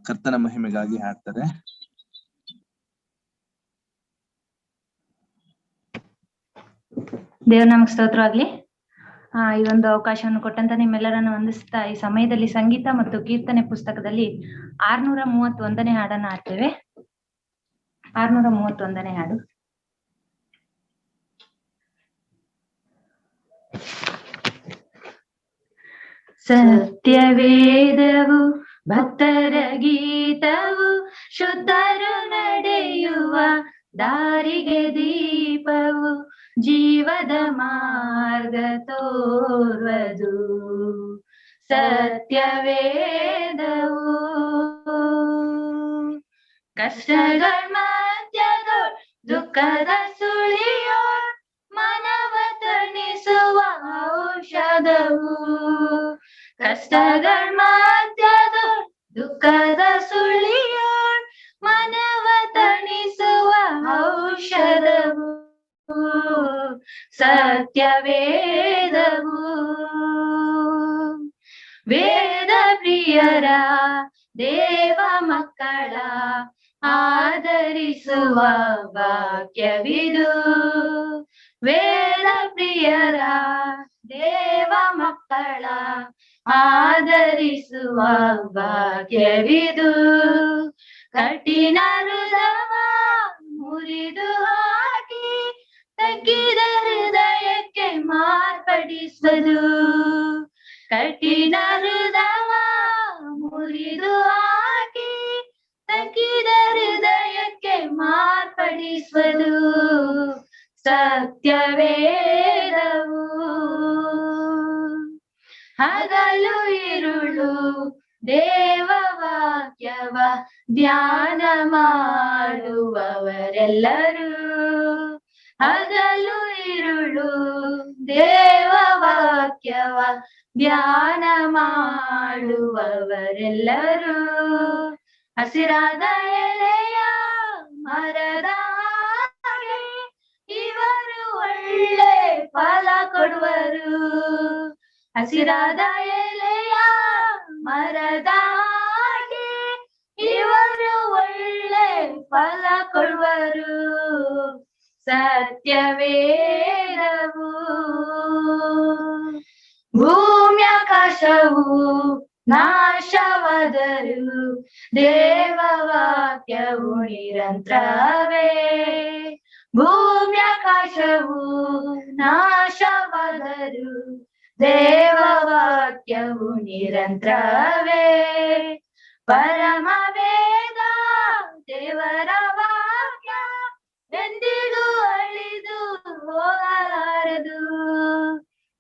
ಕರ್ತನ ಮಹಿಮೆಗಾಗಿ ಹಾಡ್ತಾರೆ. ದೇವ್ರ ನಮಗ್ ಸ್ತೋತ್ರ ಆಗ್ಲಿ. ಈ ಒಂದು ಅವಕಾಶವನ್ನು ಕೊಟ್ಟಂತ ನಿಮ್ಮೆಲ್ಲರನ್ನು ವಂದಿಸ್ತಾ ಈ ಸಮಯದಲ್ಲಿ ಸಂಗೀತ ಮತ್ತು ಕೀರ್ತನೆ ಪುಸ್ತಕದಲ್ಲಿ 631ನೇ ಹಾಡನ್ನ ಹಾಡ್ತೇವೆ. 631ನೇ ಹಾಡು. ಸತ್ಯವೇದವು ಭಕ್ತರ ಗೀತವು ಶುದ್ಧರು ನಡೆಯುವ ದಾರಿಗೆ ದೀಪವು ಜೀವದ ಮಾರ್ಗ ತೋರ್ವದು. ಸತ್ಯವೇದವು ಕಷ್ಟಗಳ ಮಧ್ಯದೊಳ್ ದುಃಖದ ಸುಳಿಯೋಳ್ ಮನವ ತಣಿಸುವ ಔಷಧವು. ಕಷ್ಟಗಳ ಮಧ್ಯದೊಳ್ ದುಃಖದ ಸುಳಿಯೋಳ್ ಮನವ ತಣಿಸುವ ಔಷಧವು. ಸತ್ಯವೇದವು ವೇದ ಪ್ರಿಯರ ದೇವ ಮಕ್ಕಳ ಆದರಿಸುವ ವಾಕ್ಯವಿದು. ವೇದ ಪ್ರಿಯರ ದೇವ ಮಕ್ಕಳ ಆದರಿಸುವ ವಾಕ್ಯವಿದು. ಕಠಿಣ ಹೃದಯ ಮುರಿದು ಹಾಕಿ ತಗ್ಗಿದ ಹೃದಯಕ್ಕೆ ಮಾರ್ಪಡಿಸುವುದು. ಕಠಿಣ ಹೃದಯ ಮುರಿದು ಹಾಕಿ ತಗ್ಗಿದ ಹೃದಯಕ್ಕೆ ಮಾರ್ಪಡಿಸುವುದು. ಸತ್ಯವೇದವು ಹಗಲು ಇರುಳು ದೇವ ವಾಕ್ಯವ ಧ್ಯಾನ ಮಾಡುವವರೆಲ್ಲರೂ. ಹಗಲು ಇರುಳು ದೇವ ವಾಕ್ಯವ ಧ್ಯಾನ ಮಾಡುವವರೆಲ್ಲರೂ. ಹಸಿರಾದ ಎಲೆಯ ಮರದ ಹಾಗೆ ಇವರು ಒಳ್ಳೆ ಫಲ ಕೊಡುವರು. ಹಸಿರಾದ ಎಲೆಯ ಮರದ ಹಾಗೆ ಇವರು ಒಳ್ಳೆ ಫಲ ಕೊಡುವರು. ಸತ್ಯವೇದವು ಭೂಮ್ಯಾಕಾಶವು ನಾಶವಾದರೂ ದೇವ ವಾಕ್ಯವು ನಿರಂತರವೇ. ಭೂಮ್ಯಾಕಾಶವು ನಾಶವಾದರೂ ದೇವ ವಾಕ್ಯವು ನಿರಂತರವೇ. ಪರಮ ವೇದ ದೇವರ ವಾಕ್ಯ ಎಂದಿಗೂ ಅಳಿದು ಹೋಗಲಾರದು.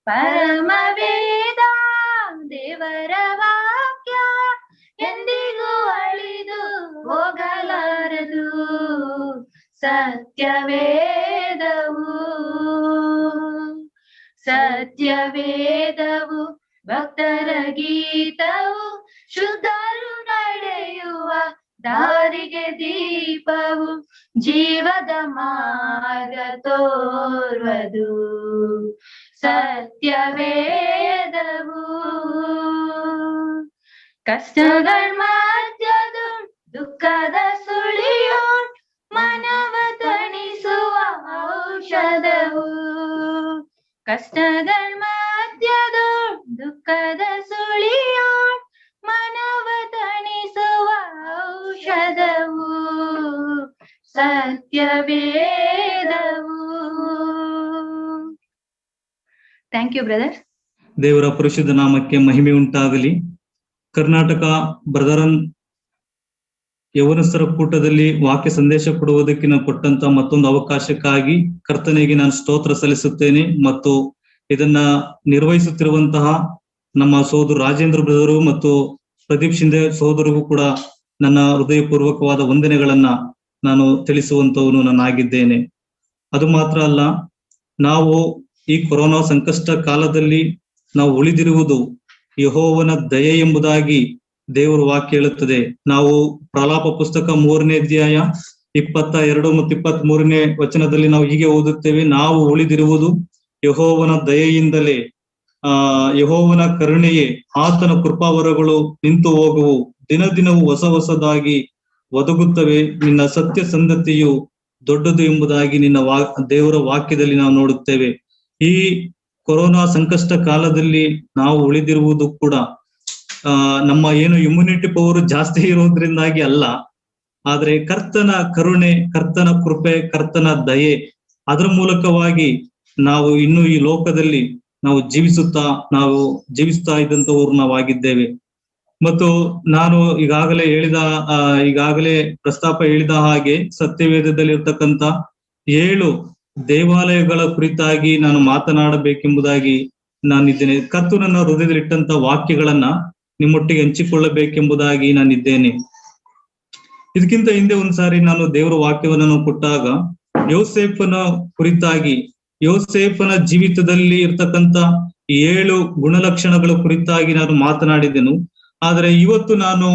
ಪರಮ ವೇದ ದೇವರ ವಾಕ್ಯ ಎಂದಿಗೂ ಅಳಿದು ಹೋಗಲಾರದು. ಸತ್ಯವೇದವು ಸತ್ಯವೇದವು ಭಕ್ತರ ಗೀತವು ಶುದ್ಧರು ನಡೆಯುವ ದಾರಿಗೆ ದೀಪವು ಜೀವದ ಮಾರ್ಗ ತೋರ್ವದು. ಸತ್ಯವೇದವು ಕಷ್ಟಗಳ ಮಧ್ಯದ ದುಃಖದ ಸುಳಿಯೋಳ್ ಮನವ ತಣಿಸುವ ಔಷಧವು. ಕಷ್ಟಗಳ ಮಧ್ಯದ ದುಃಖದ ಸುಳಿಯೋಳ್ ಮನವ ತಣಿಸುವ ಔಷಧವು. ಸತ್ಯವೇದವು. Thank you brother. ದೇವರ ಪರಿಶುದ್ಧ ನಾಮಕ್ಕೆ ಮಹಿಮೆ ಉಂಟಾಗಲಿ. ಕರ್ನಾಟಕ ಬ್ರದರನ್ ಯವನಸ್ಥರ ಕೂಟದಲ್ಲಿ ವಾಕ್ಯ ಸಂದೇಶ ಕೊಡುವುದಕ್ಕೆ ನಾನು ಕೊಟ್ಟಂತ ಮತ್ತೊಂದು ಅವಕಾಶಕ್ಕಾಗಿ ಕರ್ತನಿಗೆ ನಾನು ಸ್ತೋತ್ರ ಸಲ್ಲಿಸುತ್ತೇನೆ. ಮತ್ತು ಇದನ್ನ ನಿರ್ವಹಿಸುತ್ತಿರುವಂತಹ ನಮ್ಮ ಸೋದರ ರಾಜೇಂದ್ರ ಬ್ರದರು ಮತ್ತು ಪ್ರದೀಪ್ ಶಿಂದೆ ಸೋದರಿಗೂ ಕೂಡ ನನ್ನ ಹೃದಯಪೂರ್ವಕವಾದ ವಂದನೆಗಳನ್ನ ನಾನು ತಿಳಿಸುವಂತವನು ನಾನಾಗಿದ್ದೇನೆ. ಅದು ಮಾತ್ರ ಅಲ್ಲ, ನಾವು ಈ ಕೊರೋನಾ ಸಂಕಷ್ಟ ಕಾಲದಲ್ಲಿ ನಾವು ಉಳಿದಿರುವುದು ಯೆಹೋವನ ದಯೆ ಎಂಬುದಾಗಿ ದೇವರ ವಾಕ್ಯ ಹೇಳುತ್ತದೆ. ನಾವು ಪ್ರಲಾಪ ಪುಸ್ತಕ 3ನೇ ಅಧ್ಯಾಯ 22 ಮತ್ತು 23ನೇ ವಚನದಲ್ಲಿ ನಾವು ಹೀಗೆ ಓದುತ್ತೇವೆ, ನಾವು ಉಳಿದಿರುವುದು ಯೆಹೋವನ ದಯೆಯಿಂದಲೇ, ಯೆಹೋವನ ಕರುಣೆಯೇ, ಆತನ ಕೃಪಾವರಗಳು ನಿಂತು ಹೋಗುವು, ದಿನ ದಿನವೂ ಹೊಸದಾಗಿ ಒದಗುತ್ತವೆ. ನಿನ್ನ ಸತ್ಯ ಸಂಗತಿಯು ದೊಡ್ಡದು ಎಂಬುದಾಗಿ ನಿನ್ನ ದೇವರ ವಾಕ್ಯದಲ್ಲಿ ನಾವು ನೋಡುತ್ತೇವೆ. ಈ ಕೊರೋನಾ ಸಂಕಷ್ಟ ಕಾಲದಲ್ಲಿ ನಾವು ಉಳಿದಿರುವುದು ಕೂಡ ನಮ್ಮ ಏನು ಇಮ್ಯುನಿಟಿ ಪವರ್ ಜಾಸ್ತಿ ಇರೋದ್ರಿಂದಾಗಿ ಅಲ್ಲ, ಆದ್ರೆ ಕರ್ತನ ಕರುಣೆ, ಕರ್ತನ ಕೃಪೆ, ಕರ್ತನ ದಯೆ, ಅದರ ಮೂಲಕವಾಗಿ ನಾವು ಇನ್ನು ಈ ಲೋಕದಲ್ಲಿ ನಾವು ಜೀವಿಸ್ತಾ ಇದ್ದಂತವ್ರು ನಾವಾಗಿದ್ದೇವೆ. ಮತ್ತು ನಾನು ಈಗಾಗಲೇ ಪ್ರಸ್ತಾಪ ಹೇಳಿದ ಹಾಗೆ ಸತ್ಯವೇದದಲ್ಲಿ ಇರ್ತಕ್ಕಂಥ 7 ದೇವಾಲಯಗಳ ಕುರಿತಾಗಿ ನಾನು ಮಾತನಾಡಬೇಕೆಂಬುದಾಗಿ ನಾನಿದ್ದೇನೆ. ಕರ್ತನು ನನ್ನ ಹೃದಯದಲ್ಲಿಟ್ಟಂತ ವಾಕ್ಯಗಳನ್ನ ನಿಮ್ಮೊಟ್ಟಿಗೆ ಹಂಚಿಕೊಳ್ಳಬೇಕೆಂಬುದಾಗಿ ನಾನಿದ್ದೇನೆ. ಇದಕ್ಕಿಂತ ಹಿಂದೆ ಒಂದ್ಸಾರಿ ನಾನು ದೇವರ ವಾಕ್ಯವನ್ನು ಕೊಟ್ಟಾಗ ಯೋಸೇಫನ ಕುರಿತಾಗಿ, ಯೋಸೇಫನ ಜೀವಿತದಲ್ಲಿ ಇರ್ತಕ್ಕಂಥ 7 ಗುಣಲಕ್ಷಣಗಳ ಕುರಿತಾಗಿ ನಾನು ಮಾತನಾಡಿದೆನು. ಆದರೆ ಇವತ್ತು ನಾನು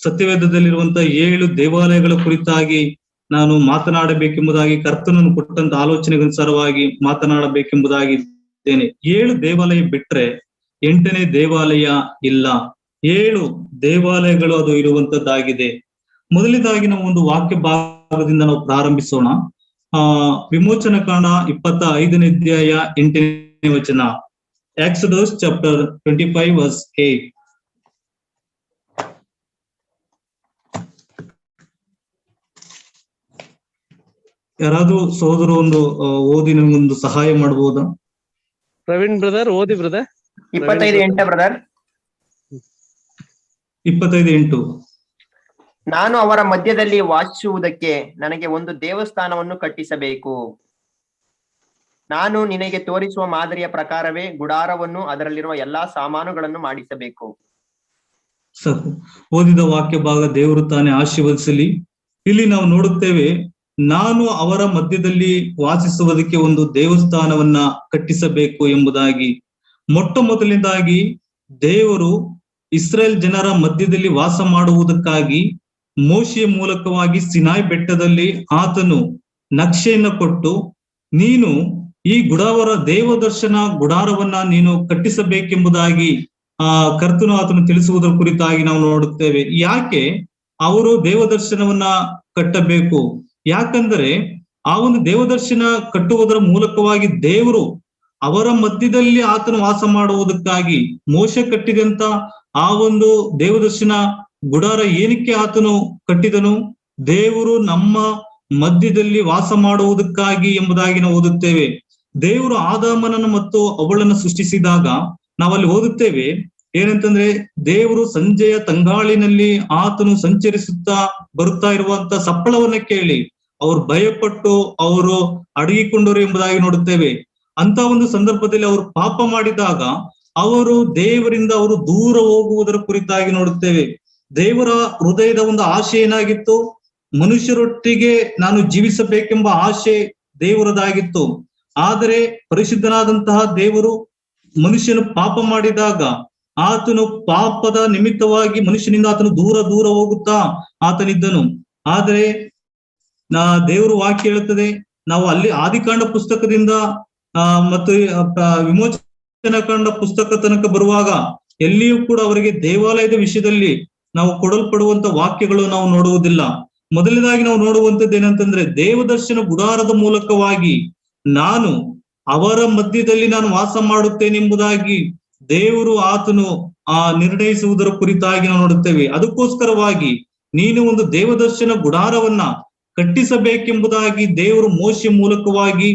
ಸತ್ಯವೇದದಲ್ಲಿರುವಂತ 7 ದೇವಾಲಯಗಳ ಕುರಿತಾಗಿ ನಾನು ಮಾತನಾಡಬೇಕೆಂಬುದಾಗಿ ಕರ್ತನನ್ನು ಕೊಟ್ಟಂತ ಆಲೋಚನೆಗನುಸಾರವಾಗಿ ಮಾತನಾಡಬೇಕೆಂಬುದಾಗಿ ಇದ್ದೇನೆ. 7 ದೇವಾಲಯ ಬಿಟ್ರೆ 8ನೇ ದೇವಾಲಯ ಇಲ್ಲ. 7 ದೇವಾಲಯಗಳು ಅದು ಇರುವಂತದ್ದಾಗಿದೆ. ಮೊದಲನೇದಾಗಿ ನಾವು ಒಂದು ವಾಕ್ಯ ಭಾಗದಿಂದ ನಾವು ಪ್ರಾರಂಭಿಸೋಣ. ವಿಮೋಚನ ಕಾಂಡ 25ನೇ ಅಧ್ಯಾಯ 8ನೇ ವಚನ. Exodus chapter 25 verse 8. ಯಾರಾದ್ರೂ ಸಹೋದರು ಓದಿ ನಮಗೊಂದು ಸಹಾಯ ಮಾಡಬಹುದಾ? ಪ್ರವೀಣ್ ಬ್ರದರ್ ಓದಿ ಬ್ರದರ್. 25:8 ಬ್ರದರ್. 25:8. ನಾನು ಅವರ ಮಧ್ಯದಲ್ಲಿ ವಾಸಿಸುವುದಕ್ಕೆ ನನಗೆ ಒಂದು ದೇವಸ್ಥಾನವನ್ನು ಕಟ್ಟಿಸಬೇಕು. ನಾನು ನಿನಗೆ ತೋರಿಸುವ ಮಾದರಿಯ ಪ್ರಕಾರವೇ ಗುಡಾರವನ್ನು ಅದರಲ್ಲಿರುವ ಎಲ್ಲಾ ಸಾಮಾನುಗಳನ್ನು ಮಾಡಿಸಬೇಕು. ಓದಿದ ವಾಕ್ಯ ಭಾಗ ದೇವರು ತಾನೇ ಆಶೀರ್ವದಿಸಲಿ. ಇಲ್ಲಿ ನಾವು ನೋಡುತ್ತೇವೆ, ನಾನು ಅವರ ಮಧ್ಯದಲ್ಲಿ ವಾಸಿಸುವುದಕ್ಕೆ ಒಂದು ದೇವಸ್ಥಾನವನ್ನ ಕಟ್ಟಿಸಬೇಕು ಎಂಬುದಾಗಿ. ಮೊಟ್ಟ ಮೊದಲನೇದಾಗಿ ದೇವರು ಇಸ್ರೇಲ್ ಜನರ ಮಧ್ಯದಲ್ಲಿ ವಾಸ ಮಾಡುವುದಕ್ಕಾಗಿ ಮೋಶೆಯ ಮೂಲಕವಾಗಿ ಸಿನಾಯ್ ಬೆಟ್ಟದಲ್ಲಿ ಆತನು ನಕ್ಷೆಯನ್ನ ಕೊಟ್ಟು, ನೀನು ಈ ದೇವದರ್ಶನ ಗುಡಾರವನ್ನ ನೀನು ಕಟ್ಟಿಸಬೇಕೆಂಬುದಾಗಿ ಕರ್ತನು ಆತನು ತಿಳಿಸುವುದರ ಕುರಿತಾಗಿ ನಾವು ನೋಡುತ್ತೇವೆ. ಯಾಕೆ ಅವರು ದೇವದರ್ಶನವನ್ನ ಕಟ್ಟಬೇಕು? ಯಾಕಂದರೆ ಆ ಒಂದು ದೇವದರ್ಶನ ಕಟ್ಟುವುದರ ಮೂಲಕವಾಗಿ ದೇವರು ಅವರ ಮಧ್ಯದಲ್ಲಿ ಆತನು ವಾಸ ಮಾಡುವುದಕ್ಕಾಗಿ ಮೋಶೆ ಕಟ್ಟಿದಂತ ಆ ಒಂದು ದೇವದರ್ಶನ ಗುಡಾರ ಏನಕ್ಕೆ ಆತನು ಕಟ್ಟಿದನು? ದೇವರು ನಮ್ಮ ಮಧ್ಯದಲ್ಲಿ ವಾಸ ಮಾಡುವುದಕ್ಕಾಗಿ ಎಂಬುದಾಗಿ ನಾವು ಓದುತ್ತೇವೆ. ದೇವರು ಆದಾಮನನ್ನು ಮತ್ತು ಅವಳನ್ನು ಸೃಷ್ಟಿಸಿದಾಗ ನಾವಲ್ಲಿ ಓದುತ್ತೇವೆ ಏನಂತಂದ್ರೆ, ದೇವರು ಸಂಜೆಯ ತಂಗಾಳಿನಲ್ಲಿ ಆತನು ಸಂಚರಿಸುತ್ತಾ ಬರುತ್ತಾ ಇರುವಂತ ಸಪ್ಪಳವನ್ನ ಕೇಳಿ ಅವರು ಭಯಪಟ್ಟು ಅವರು ಅಡಗಿಕೊಂಡರು ಎಂಬುದಾಗಿ ನೋಡುತ್ತೇವೆ. ಅಂತ ಒಂದು ಸಂದರ್ಭದಲ್ಲಿ ಅವರು ಪಾಪ ಮಾಡಿದಾಗ ಅವರು ದೇವರಿಂದ ಅವರು ದೂರ ಹೋಗುವುದರ ಕುರಿತಾಗಿ ನೋಡುತ್ತೇವೆ. ದೇವರ ಹೃದಯದ ಒಂದು ಆಶೆ ಏನಾಗಿತ್ತು? ಮನುಷ್ಯರೊಟ್ಟಿಗೆ ನಾನು ಜೀವಿಸಬೇಕೆಂಬ ಆಶೆ ದೇವರದಾಗಿತ್ತು. ಆದರೆ ಪರಿಶುದ್ಧನಾದಂತಹ ದೇವರು ಮನುಷ್ಯನು ಪಾಪ ಮಾಡಿದಾಗ ಆತನು ಪಾಪದ ನಿಮಿತ್ತವಾಗಿ ಮನುಷ್ಯನಿಂದ ಆತನು ದೂರ ಹೋಗುತ್ತಾ ಆತನಿದ್ದನು. ಆದರೆ ದೇವರು ವಾಕ್ಯ ಹೇಳುತ್ತದೆ, ನಾವು ಅಲ್ಲಿ ಆದಿಕಾಂಡ ಪುಸ್ತಕದಿಂದ ಮತ್ತು ವಿಮೋಚನ ಕಾಂಡ ಪುಸ್ತಕ ತನಕ ಬರುವಾಗ ಎಲ್ಲಿಯೂ ಕೂಡ ಅವರಿಗೆ ದೇವಾಲಯದ ವಿಷಯದಲ್ಲಿ ನಾವು ಕೊಡಲ್ಪಡುವಂತ ವಾಕ್ಯಗಳು ನಾವು ನೋಡುವುದಿಲ್ಲ. ಮೊದಲನೇದಾಗಿ ನಾವು ನೋಡುವಂತದ್ದು ಏನಂತಂದ್ರೆ, ದೇವದರ್ಶನ ಗುಡಾರದ ಮೂಲಕವಾಗಿ ನಾನು ಅವರ ಮಧ್ಯದಲ್ಲಿ ನಾನು ವಾಸ ಮಾಡುತ್ತೇನೆಂಬುದಾಗಿ ದೇವರು ಆತನು ನಿರ್ಣಯಿಸುವುದರ ಕುರಿತಾಗಿ ನಾವು ನೋಡುತ್ತೇವೆ. ಅದಕ್ಕೋಸ್ಕರವಾಗಿ ನೀನು ಒಂದು ದೇವದರ್ಶನ ಗುಡಾರವನ್ನ ಕಟ್ಟಿಸಬೇಕೆಂಬುದಾಗಿ ದೇವರು ಮೋಶೆ ಮೂಲಕವಾಗಿ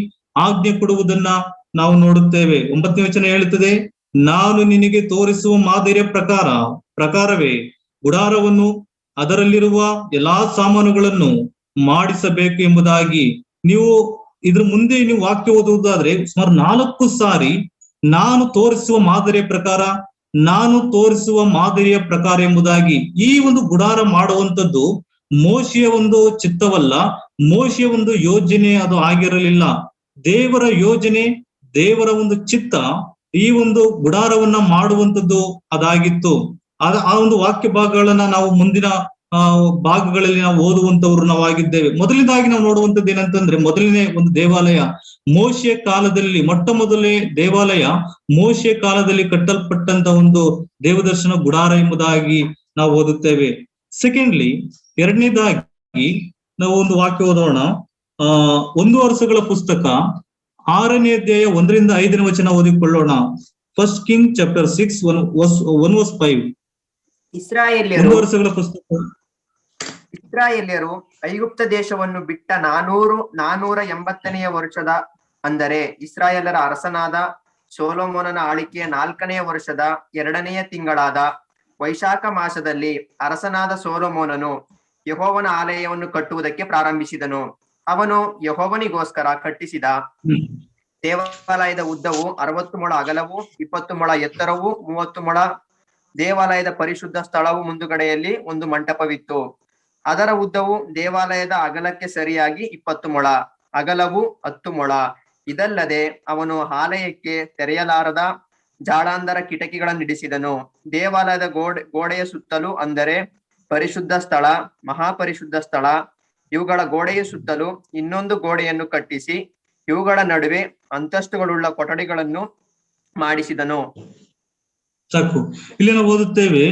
ಆಜ್ಞೆ ಕೊಡುವುದನ್ನ ನಾವು ನೋಡುತ್ತೇವೆ. 9ನೇ ವಚನ ಹೇಳುತ್ತದೆ, ನಾನು ನಿನಗೆ ತೋರಿಸುವ ಮಾದರಿಯ ಪ್ರಕಾರವೇ ಗುಡಾರವನ್ನು ಅದರಲ್ಲಿರುವ ಎಲ್ಲಾ ಸಾಮಾನುಗಳನ್ನು ಮಾಡಿಸಬೇಕು ಎಂಬುದಾಗಿ. ನೀವು ಇದ್ರ ಮುಂದೆ ನೀವು ವಾಕ್ಯ ಓದುವುದಾದ್ರೆ ಸುಮಾರು 4 ಸಾರಿ ನಾನು ತೋರಿಸುವ ಮಾದರಿಯ ಪ್ರಕಾರ ಎಂಬುದಾಗಿ. ಈ ಒಂದು ಗುಡಾರ ಮಾಡುವಂತದ್ದು ಮೋಶೆಯ ಒಂದು ಚಿತ್ತವಲ್ಲ, ಮೋಶೆಯ ಒಂದು ಯೋಜನೆ ಅದು ಆಗಿರಲಿಲ್ಲ. ದೇವರ ಯೋಜನೆ, ದೇವರ ಒಂದು ಚಿತ್ತ ಈ ಒಂದು ಗುಡಾರವನ್ನ ಮಾಡುವಂತದ್ದು ಅದಾಗಿತ್ತು. ಆ ಒಂದು ವಾಕ್ಯ ಭಾಗಗಳನ್ನ ನಾವು ಮುಂದಿನ ಭಾಗಗಳಲ್ಲಿ ನಾವು ಓದುವಂತವ್ರು ನಾವಾಗಿದ್ದೇವೆ. ಮೊದಲನೇದಾಗಿ ನಾವು ನೋಡುವಂತದ್ದು ಏನಂತಂದ್ರೆ, ಮೊದಲನೇ ಒಂದು ದೇವಾಲಯ ಮೋಶೆಯ ಕಾಲದಲ್ಲಿ, ಮೊಟ್ಟ ಮೊದಲನೇ ದೇವಾಲಯ ಮೋಶೆಯ ಕಾಲದಲ್ಲಿ ಕಟ್ಟಲ್ಪಟ್ಟಂತ ಒಂದು ದೇವದರ್ಶನ ಗುಡಾರ ಎಂಬುದಾಗಿ ನಾವು ಓದುತ್ತೇವೆ. ಸೆಕೆಂಡ್ಲಿ, ಎರಡನೇದಾಗಿ ನಾವು ಒಂದು ವಾಕ್ಯ ಓದೋಣ. 1 ವರ್ಷಗಳ ಪುಸ್ತಕ 6ನೇ ಅಧ್ಯಾಯ 1ರಿಂದ 5ನೇ ವಚನ ಓದಿಕೊಳ್ಳೋಣ. 1 Kings chapter 6 1 verse 5. ಇಸ್ರಾಯೇಲ್ಯರು ಐಗುಪ್ತ ದೇಶವನ್ನು ಬಿಟ್ಟ 480ನೆಯ ವರ್ಷದ, ಅಂದರೆ ಇಸ್ರಾಯೇಲರ ಅರಸನಾದ ಸೊಲೊಮೋನನ ಆಳಿಕೆಯ 4ನೆಯ ವರ್ಷದ 2ನೆಯ ತಿಂಗಳಾದ ವೈಶಾಖ ಮಾಸದಲ್ಲಿ ಅರಸನಾದ ಸೊಲೊಮೋನನು ಯೆಹೋವನ ಆಲಯವನ್ನು ಕಟ್ಟುವುದಕ್ಕೆ ಪ್ರಾರಂಭಿಸಿದನು. ಅವನು ಯೆಹೋವನಿಗೋಸ್ಕರ ಕಟ್ಟಿಸಿದ ದೇವಾಲಯದ ಉದ್ದವು 60 ಮೊಳ ಅಗಲವು, 20 ಮೊಳ ಎತ್ತರವು, 30 ಮೊಳ. ದೇವಾಲಯದ ಪರಿಶುದ್ಧ ಸ್ಥಳವು ಮುಂದುಗಡೆಯಲ್ಲಿ ಒಂದು ಮಂಟಪವಿತ್ತು. ಅದರ ಉದ್ದವು ದೇವಾಲಯದ ಅಗಲಕ್ಕೆ ಸರಿಯಾಗಿ 20 ಮೊಳ, ಅಗಲವು 10 ಮೊಳ. ಇದಲ್ಲದೆ ಅವನು ಆಲಯಕ್ಕೆ ತೆರೆಯಲಾರದ ಜಾಳಾಂಧರ ಕಿಟಕಿಗಳನ್ನಿಡಿಸಿದನು. ದೇವಾಲಯದ ಗೋಡೆಯ ಸುತ್ತಲೂ, ಅಂದರೆ ಪರಿಶುದ್ಧ ಸ್ಥಳ, ಮಹಾಪರಿಶುದ್ಧ ಸ್ಥಳ, ಇವುಗಳ ಗೋಡೆಯ ಸುತ್ತಲೂ ಇನ್ನೊಂದು ಗೋಡೆಯನ್ನು ಕಟ್ಟಿಸಿ ಇವುಗಳ ನಡುವೆ ಅಂತಸ್ತುಗಳುಳ್ಳ ಕೊಠಡಿಗಳನ್ನು ಮಾಡಿಸಿದನು. ಸಾಕು. ಇಲ್ಲಿ ನಾವು ಓದುತ್ತೇವೆ,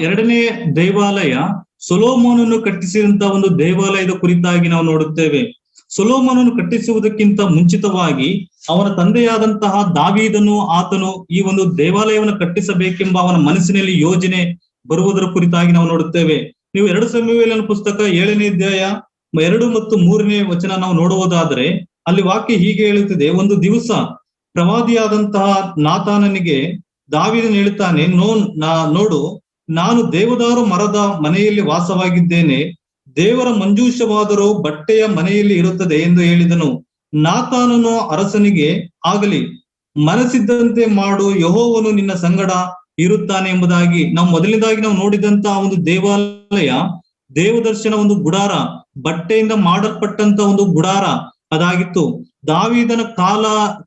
ಎರಡನೇ ದೇವಾಲಯ ಸೊಲೊಮೋನನು ಕಟ್ಟಿಸಿದಂತಹ ಒಂದು ದೇವಾಲಯದ ಕುರಿತಾಗಿ ನಾವು ನೋಡುತ್ತೇವೆ. ಸೊಲೊಮೋನನು ಕಟ್ಟಿಸುವುದಕ್ಕಿಂತ ಮುಂಚಿತವಾಗಿ ಅವನ ತಂದೆಯಾದಂತಹ ದಾವೀದನು ಆತನು ಈ ಒಂದು ದೇವಾಲಯವನ್ನು ಕಟ್ಟಿಸಬೇಕೆಂಬ ಅವನ ಮನಸ್ಸಿನಲ್ಲಿ ಯೋಜನೆ ಬರುವುದರ ಕುರಿತಾಗಿ ನಾವು ನೋಡುತ್ತೇವೆ. ನೀವು 2 ಸಮುವೇಲನ ಪುಸ್ತಕ 7ನೇ ಅಧ್ಯಾಯ 2 ಮತ್ತು 3ನೇ ವಚನ ನಾವು ನೋಡುವುದಾದರೆ ಅಲ್ಲಿ ವಾಕ್ಯ ಹೀಗೆ ಹೇಳುತ್ತದೆ. ಒಂದು ದಿವಸ ಪ್ರವಾದಿಯಾದಂತಹ ನಾತಾನನಿಗೆ ದಾವೀದನು ಹೇಳುತ್ತಾನೆ, ನೋಡು, ನಾನು ದೇವದಾರು ಮರದ ಮನೆಯಲ್ಲಿ ವಾಸವಾಗಿದ್ದೇನೆ, ದೇವರ ಮಂಜೂಷವಾದರೂ ಬಟ್ಟೆಯ ಮನೆಯಲ್ಲಿ ಇರುತ್ತದೆ ಎಂದು ಹೇಳಿದನು. ನಾತಾನನು ಅರಸನಿಗೆ, ಆಗಲಿ, ಮನಸ್ಸಿದ್ದಂತೆ ಮಾಡು, ಯೆಹೋವನು ನಿನ್ನ ಸಂಗಡ ಇರುತ್ತಾನೆ ಎಂಬುದಾಗಿ ನಾವು ಮೊದಲನೇದಾಗಿ ನಾವು ನೋಡಿದಂತಹ ಒಂದು ದೇವಾಲಯ, ದೇವದರ್ಶನ ಒಂದು ಗುಡಾರ, ಬಟ್ಟೆಯಿಂದ ಮಾಡಲ್ಪಟ್ಟಂತ ಒಂದು ಗುಡಾರ ಅದಾಗಿತ್ತು. ದಾವೀದನ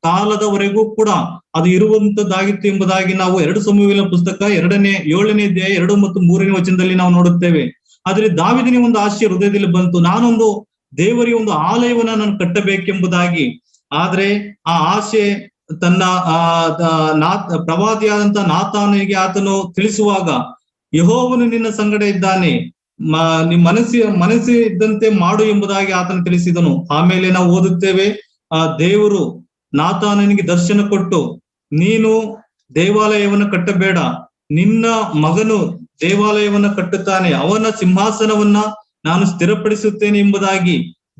ಕಾಲದವರೆಗೂ ಕೂಡ ಅದು ಇರುವಂತದ್ದಾಗಿತ್ತು ಎಂಬುದಾಗಿ ನಾವು 2 ಸಮುವೇಲನ ಪುಸ್ತಕ 7ನೇ ಅಧ್ಯಾಯ 2 ಮತ್ತು 3ನೇ ವಚನದಲ್ಲಿ ನಾವು ನೋಡುತ್ತೇವೆ. ಆದ್ರೆ ದಾವೀದನಿಗೆ ಒಂದು ಆಶೆ ಹೃದಯದಲ್ಲಿ ಬಂತು, ನಾನೊಂದು ದೇವರಿಗೆ ಒಂದು ಆಲಯವನ್ನ ನಾನು ಕಟ್ಟಬೇಕೆಂಬುದಾಗಿ. ಆದ್ರೆ ಆ ಆಶೆ ತನ್ನ ಪ್ರವಾದಿಯಾದಂತ ನಾತಾನನಿಗೆ ಆತನು ತಿಳಿಸುವಾಗ, ಯೆಹೋವನು ನಿನ್ನ ಸಂಗಡ ಇದ್ದಾನೆ, ಮನಸ್ಸು ಇದ್ದಂತೆ ಮಾಡು ಎಂಬುದಾಗಿ ಆತನು ತಿಳಿಸಿದನು. ಆಮೇಲೆ ನಾವು ಓದುತ್ತೇವೆ, ದೇವರು ನಾತಾನನಿಗೆ ದರ್ಶನ ಕೊಟ್ಟು, ನೀನು ದೇವಾಲಯವನ್ನು ಕಟ್ಟಬೇಡ, ನಿನ್ನ ಮಗನು ದೇವಾಲಯವನ್ನ ಕಟ್ಟುತ್ತಾನೆ, ಅವನ ಸಿಂಹಾಸನವನ್ನ ನಾನು ಸ್ಥಿರಪಡಿಸುತ್ತೇನೆ ಎಂಬುದಾಗಿ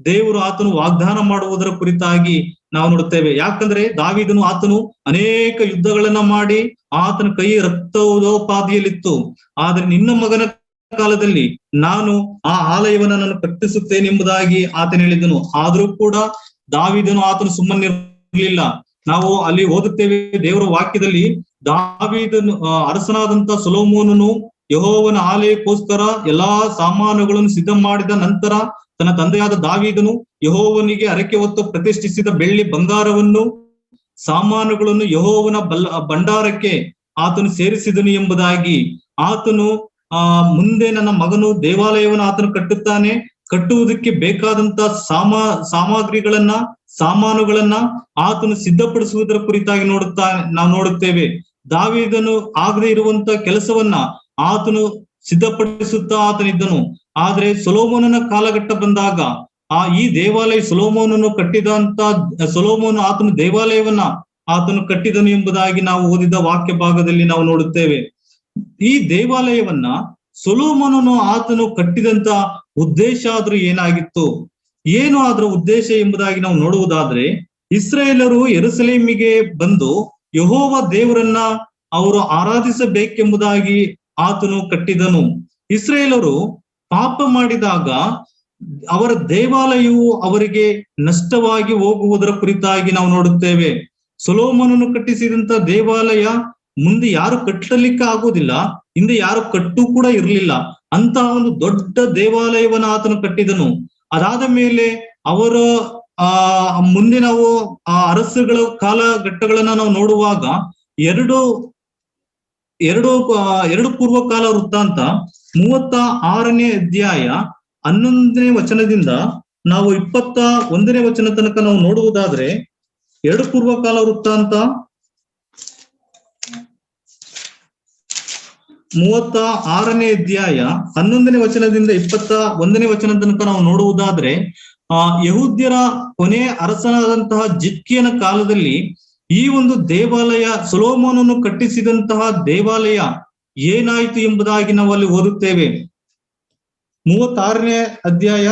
ದೇವರು ಆತನು ವಾಗ್ದಾನ ಮಾಡುವುದರ ಕುರಿತಾಗಿ ನಾವು ನೋಡುತ್ತೇವೆ. ಯಾಕಂದ್ರೆ ದಾವೀದನು ಆತನು ಅನೇಕ ಯುದ್ಧಗಳನ್ನ ಮಾಡಿ ಆತನ ಕೈ ರಕ್ತೋಪಾದಿಯಲ್ಲಿತ್ತು. ಆದ್ರೆ ನಿನ್ನ ಮಗನ ಕಾಲದಲ್ಲಿ ನಾನು ಆ ಆಲಯವನ್ನ ನಾನು ಕಟ್ಟಿಸುತ್ತೇನೆ ಎಂಬುದಾಗಿ ಆತನು ಹೇಳಿದನು. ಆದ್ರೂ ಕೂಡ ದಾವೀದನು ಆತನು ಸುಮ್ಮನಿರಲಿಲ್ಲ. ನಾವು ಅಲ್ಲಿ ಓದುತ್ತೇವೆ ದೇವರ ವಾಕ್ಯದಲ್ಲಿ, ದಾವೀದನು ಅರಸನಾದಂತ ಸೊಲೊಮೋನನು ಯೆಹೋವನ ಆಲಯಕ್ಕೋಸ್ಕರ ಎಲ್ಲಾ ಸಾಮಾನುಗಳನ್ನು ಸಿದ್ಧ ಮಾಡಿದ ನಂತರ ತನ್ನ ತಂದೆಯಾದ ದಾವೀದನು ಯೆಹೋವನಿಗೆ ಹರಕೆ ಹೊತ್ತು ಪ್ರತಿಷ್ಠಿಸಿದ ಬೆಳ್ಳಿ ಬಂಗಾರವನ್ನು ಸಾಮಾನುಗಳನ್ನು ಯೆಹೋವನ ಭಂಡಾರಕ್ಕೆ ಆತನು ಸೇರಿಸಿದನು ಎಂಬುದಾಗಿ, ಆತನು ಮುಂದೆ ನನ್ನ ಮಗನು ದೇವಾಲಯವನ್ನು ಆತನು ಕಟ್ಟುತ್ತಾನೆ, ಕಟ್ಟುವುದಕ್ಕೆ ಬೇಕಾದಂತ ಸಾಮಾನುಗಳನ್ನ ಆತನು ಸಿದ್ಧಪಡಿಸುವುದರ ಕುರಿತಾಗಿ ನಾವು ನೋಡುತ್ತೇವೆ. ದಾವೀದನು ಆಗದೆ ಇರುವಂತ ಕೆಲಸವನ್ನ ಆತನು ಸಿದ್ಧಪಡಿಸುತ್ತಾ ಆತನಿದ್ದನು. ಆದ್ರೆ ಸೊಲೊಮೋನನ ಕಾಲಘಟ್ಟ ಬಂದಾಗ ಈ ದೇವಾಲಯ ಸೊಲೊಮೋನು ಆತನು ದೇವಾಲಯವನ್ನ ಆತನು ಕಟ್ಟಿದನು ಎಂಬುದಾಗಿ ನಾವು ಓದಿದ ವಾಕ್ಯ ಭಾಗದಲ್ಲಿ ನಾವು ನೋಡುತ್ತೇವೆ. ಈ ದೇವಾಲಯವನ್ನ ಸೊಲೊಮೋನನು ಆತನು ಕಟ್ಟಿದಂತ ಉದ್ದೇಶ ಆದ್ರೂ ಏನಾಗಿತ್ತು, ಏನು ಅದರ ಉದ್ದೇಶ ಎಂಬುದಾಗಿ ನಾವು ನೋಡುವುದಾದ್ರೆ, ಇಸ್ರಾಯೇಲರು ಯೆರೂಸಲೇಮಿಗೆ ಬಂದು ಯೆಹೋವ ದೇವರನ್ನ ಅವರು ಆರಾಧಿಸಬೇಕೆಂಬುದಾಗಿ ಆತನು ಕಟ್ಟಿದನು. ಇಸ್ರಾಯೇಲರು ಪಾಪ ಮಾಡಿದಾಗ ಅವರ ದೇವಾಲಯವು ಅವರಿಗೆ ನಷ್ಟವಾಗಿ ಹೋಗುವುದರ ಕುರಿತಾಗಿ ನಾವು ನೋಡುತ್ತೇವೆ. ಸೊಲೊಮೋನನು ಕಟ್ಟಿಸಿದಂತ ದೇವಾಲಯ ಮುಂದೆ ಯಾರು ಕಟ್ಟಲಿಕ್ಕೆ ಆಗುವುದಿಲ್ಲ, ಹಿಂದೆ ಯಾರು ಕಟ್ಟು ಕೂಡ ಇರಲಿಲ್ಲ. ಅಂತ ಒಂದು ದೊಡ್ಡ ದೇವಾಲಯವನ್ನ ಆತನು ಕಟ್ಟಿದನು. ಅದಾದ ಮೇಲೆ ಅವರ ಮುಂದೆ ನಾವು ಅರಸುಗಳ ಕಾಲಘಟ್ಟಗಳನ್ನ ನಾವು ನೋಡುವಾಗ ಎರಡು ಪೂರ್ವಕಾಲ ವೃತ್ತಾಂತ 36ನೇ ಅಧ್ಯಾಯ 11ನೇ ವಚನದಿಂದ ನಾವು 21ನೇ ವಚನ ತನಕ ನಾವು ನೋಡುವುದಾದ್ರೆ, 2 ಪೂರ್ವಕಾಲ ವೃತ್ತಾಂತ 36ನೇ ಅಧ್ಯಾಯ 11ನೇ ವಚನದಿಂದ 21ನೇ ವಚನ ತನಕ ನಾವು ನೋಡುವುದಾದ್ರೆ ಯಹೂದ್ಯರ ಕೊನೆ ಅರಸನಾದಂತಹ ಜಿದ್ಕೀಯನ ಕಾಲದಲ್ಲಿ ಈ ಒಂದು ದೇವಾಲಯ, ಸೊಲೊಮೋನನು ಕಟ್ಟಿಸಿದಂತಹ ದೇವಾಲಯ ಏನಾಯಿತು ಎಂಬುದಾಗಿ ನಾವು ಅಲ್ಲಿ ಓದುತ್ತೇವೆ. 36ನೇ ಅಧ್ಯಾಯ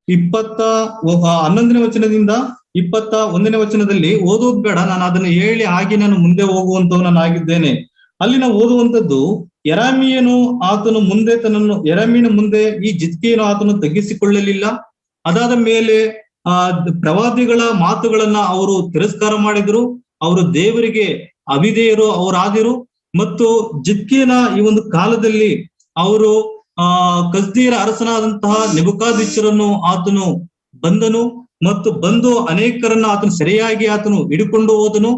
11ನೇ ವಚನದಿಂದ 21ನೇ ವಚನದಲ್ಲಿ ಓದೋದ್ ಬೇಡ, ನಾನು ಅದನ್ನ ಹೇಳಿ ಹಾಗೆ ನಾನು ಮುಂದೆ ಹೋಗುವಂತವನಾಗಿದ್ದೇನೆ. ಅಲ್ಲಿ ನಾವು ಓದುವಂತದ್ದು, ಯೆರೆಮೀಯನು ಆತನು ಮುಂದೆ ಯೆರೆಮೀಯನ ಮುಂದೆ ಈ ಜಿದ್ಕೀಯನು ಆತನು ತಗ್ಗಿಸಿಕೊಳ್ಳಲಿಲ್ಲ. ಅದಾದ ಮೇಲೆ ಪ್ರವಾದಿಗಳ ಮಾತುಗಳನ್ನ ಅವರು ತಿರಸ್ಕಾರ ಮಾಡಿದ್ರು, ಅವರು ದೇವರಿಗೆ ಅವಿಧೇಯರು ಅವರಾದಿರು. ಮತ್ತು ಜಿದ್ಕೀಯನ ಈ ಒಂದು ಕಾಲದಲ್ಲಿ ಅವರು ಕಸ್ದೀಯರ ಅರಸನಾದಂತಹ ನೆಬೂಕದ್ನೆಚ್ಚರನು ಆತನು ಬಂದನು ಮತ್ತು ಬಂದು ಅನೇಕರನ್ನ ಆತನು ಸೆರೆಯಾಗಿ ಆತನು ಹಿಡಿಕೊಂಡನು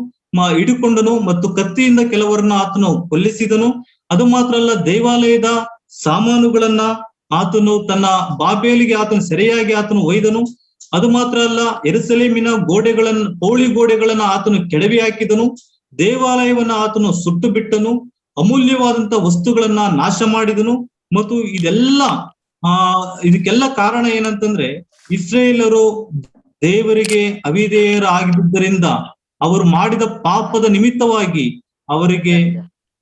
ಮತ್ತು ಕತ್ತಿಯಿಂದ ಕೆಲವರನ್ನ ಆತನು ಕೊಲ್ಲಿಸಿದನು. ಅದು ಮಾತ್ರ ಅಲ್ಲ, ದೇವಾಲಯದ ಸಾಮಾನುಗಳನ್ನ ಆತನು ತನ್ನ ಬಾಬೇಲಿಗೆ ಆತನು ಸೆರೆಯಾಗಿ ಆತನು ಒಯ್ದನು. ಅದು ಮಾತ್ರ ಅಲ್ಲ, ಯೆರೂಸಲೇಮಿನ ಪೌಳಿ ಗೋಡೆಗಳನ್ನ ಆತನು ಕೆಡವಿ ಹಾಕಿದನು. ದೇವಾಲಯವನ್ನ ಆತನು ಸುಟ್ಟು ಬಿಟ್ಟನು. ಅಮೂಲ್ಯವಾದಂತ ವಸ್ತುಗಳನ್ನ ನಾಶ ಮಾಡಿದನು. ಮತ್ತು ಇದಕ್ಕೆಲ್ಲ ಕಾರಣ ಏನಂತಂದ್ರೆ, ಇಸ್ರಾಯೇಲರು ದೇವರಿಗೆ ಅವಿಧೇಯರಾಗಿದ್ದರಿಂದ ಅವರು ಮಾಡಿದ ಪಾಪದ ನಿಮಿತ್ತವಾಗಿ ಅವರಿಗೆ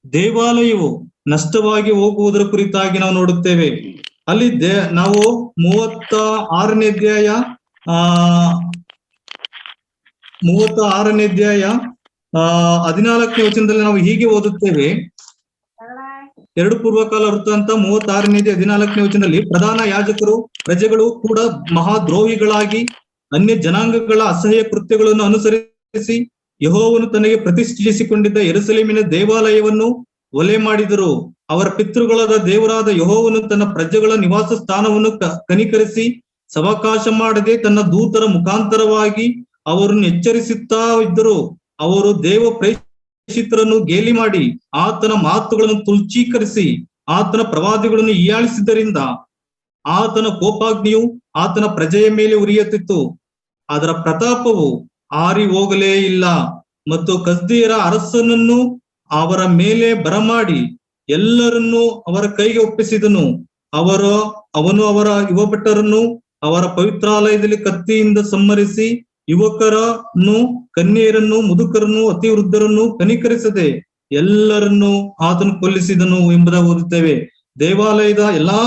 ದೇವಾಲಯವು ನಷ್ಟವಾಗಿ ಹೋಗುವುದರ ಕುರಿತಾಗಿ ನಾವು ನೋಡುತ್ತೇವೆ. ಅಲ್ಲಿ ನಾವು 36ನೇ ಅಧ್ಯಾಯ 14ನೇ ವಚನದಲ್ಲಿ ನಾವು ಹೀಗೆ ಓದುತ್ತೇವೆ. 2 ಪೂರ್ವಕಾಲ ವೃತ್ತಾಂತ 36ನೇ 14ನೇ ವಚನದಲ್ಲಿ, ಪ್ರಧಾನ ಯಾಜಕರು ಪ್ರಜೆಗಳು ಕೂಡ ಮಹಾದ್ರೋಹಿಗಳಾಗಿ ಅನ್ಯ ಜನಾಂಗಗಳ ಅಸಹ್ಯ ಕೃತ್ಯಗಳನ್ನು ಅನುಸರಿಸಿ ಯೆಹೋವನು ತನಗೆ ಪ್ರತಿಷ್ಠಿಸಿಕೊಂಡಿದ್ದ ಯೆರೂಸಲೇಮಿನ ದೇವಾಲಯವನ್ನು ಒಲೆ ಮಾಡಿದರು. ಅವರ ಪಿತೃಗಳಾದ ದೇವರಾದ ಯೆಹೋವನು ತನ್ನ ಪ್ರಜೆಗಳ ನಿವಾಸ ಸ್ಥಾನವನ್ನು ಕನಿಕರಿಸಿ ಸವಕಾಶ ಮಾಡದೆ ತನ್ನ ದೂತರ ಮುಖಾಂತರವಾಗಿ ಅವರನ್ನು ಎಚ್ಚರಿಸುತ್ತಾ ಇದ್ದರು. ಅವರು ದೇವ ಪ್ರೇಷಿತರನ್ನು ಗೇಲಿ ಮಾಡಿ ಆತನ ಮಾತುಗಳನ್ನು ತುಲ್ಚೀಕರಿಸಿ ಆತನ ಪ್ರವಾದಿಗಳನ್ನು ಹೀಯಾಳಿಸಿದ್ದರಿಂದ ಆತನ ಕೋಪಾಗ್ನಿಯು ಆತನ ಪ್ರಜೆಯ ಮೇಲೆ ಉರಿಯುತ್ತಿತ್ತು. ಅದರ ಪ್ರತಾಪವು ಆರಿ ಹೋಗಲೇ ಇಲ್ಲ. ಮತ್ತು ಕಸ್ದೀಯರ ಅರಸನನ್ನು ಅವರ ಮೇಲೆ ಬರಮಾಡಿ ಎಲ್ಲರನ್ನೂ ಅವರ ಕೈಗೆ ಒಪ್ಪಿಸಿದನು. ಅವನು ಅವರ ಯುವಭಟರನ್ನು ಅವರ ಪವಿತ್ರಾಲಯದಲ್ಲಿ ಕತ್ತಿಯಿಂದ ಸಂಹರಿಸಿ ಯುವಕರನ್ನು, ಕನ್ಯೆಯರನ್ನು, ಮುದುಕರನ್ನು, ಅತಿವೃದ್ಧರನ್ನು ಕನಿಕರಿಸದೆ ಎಲ್ಲರನ್ನೂ ಆತನು ಕೊಲ್ಲಿಸಿದನು ಎಂಬುದಾಗಿ ಓದುತ್ತೇವೆ. ದೇವಾಲಯದ ಎಲ್ಲಾ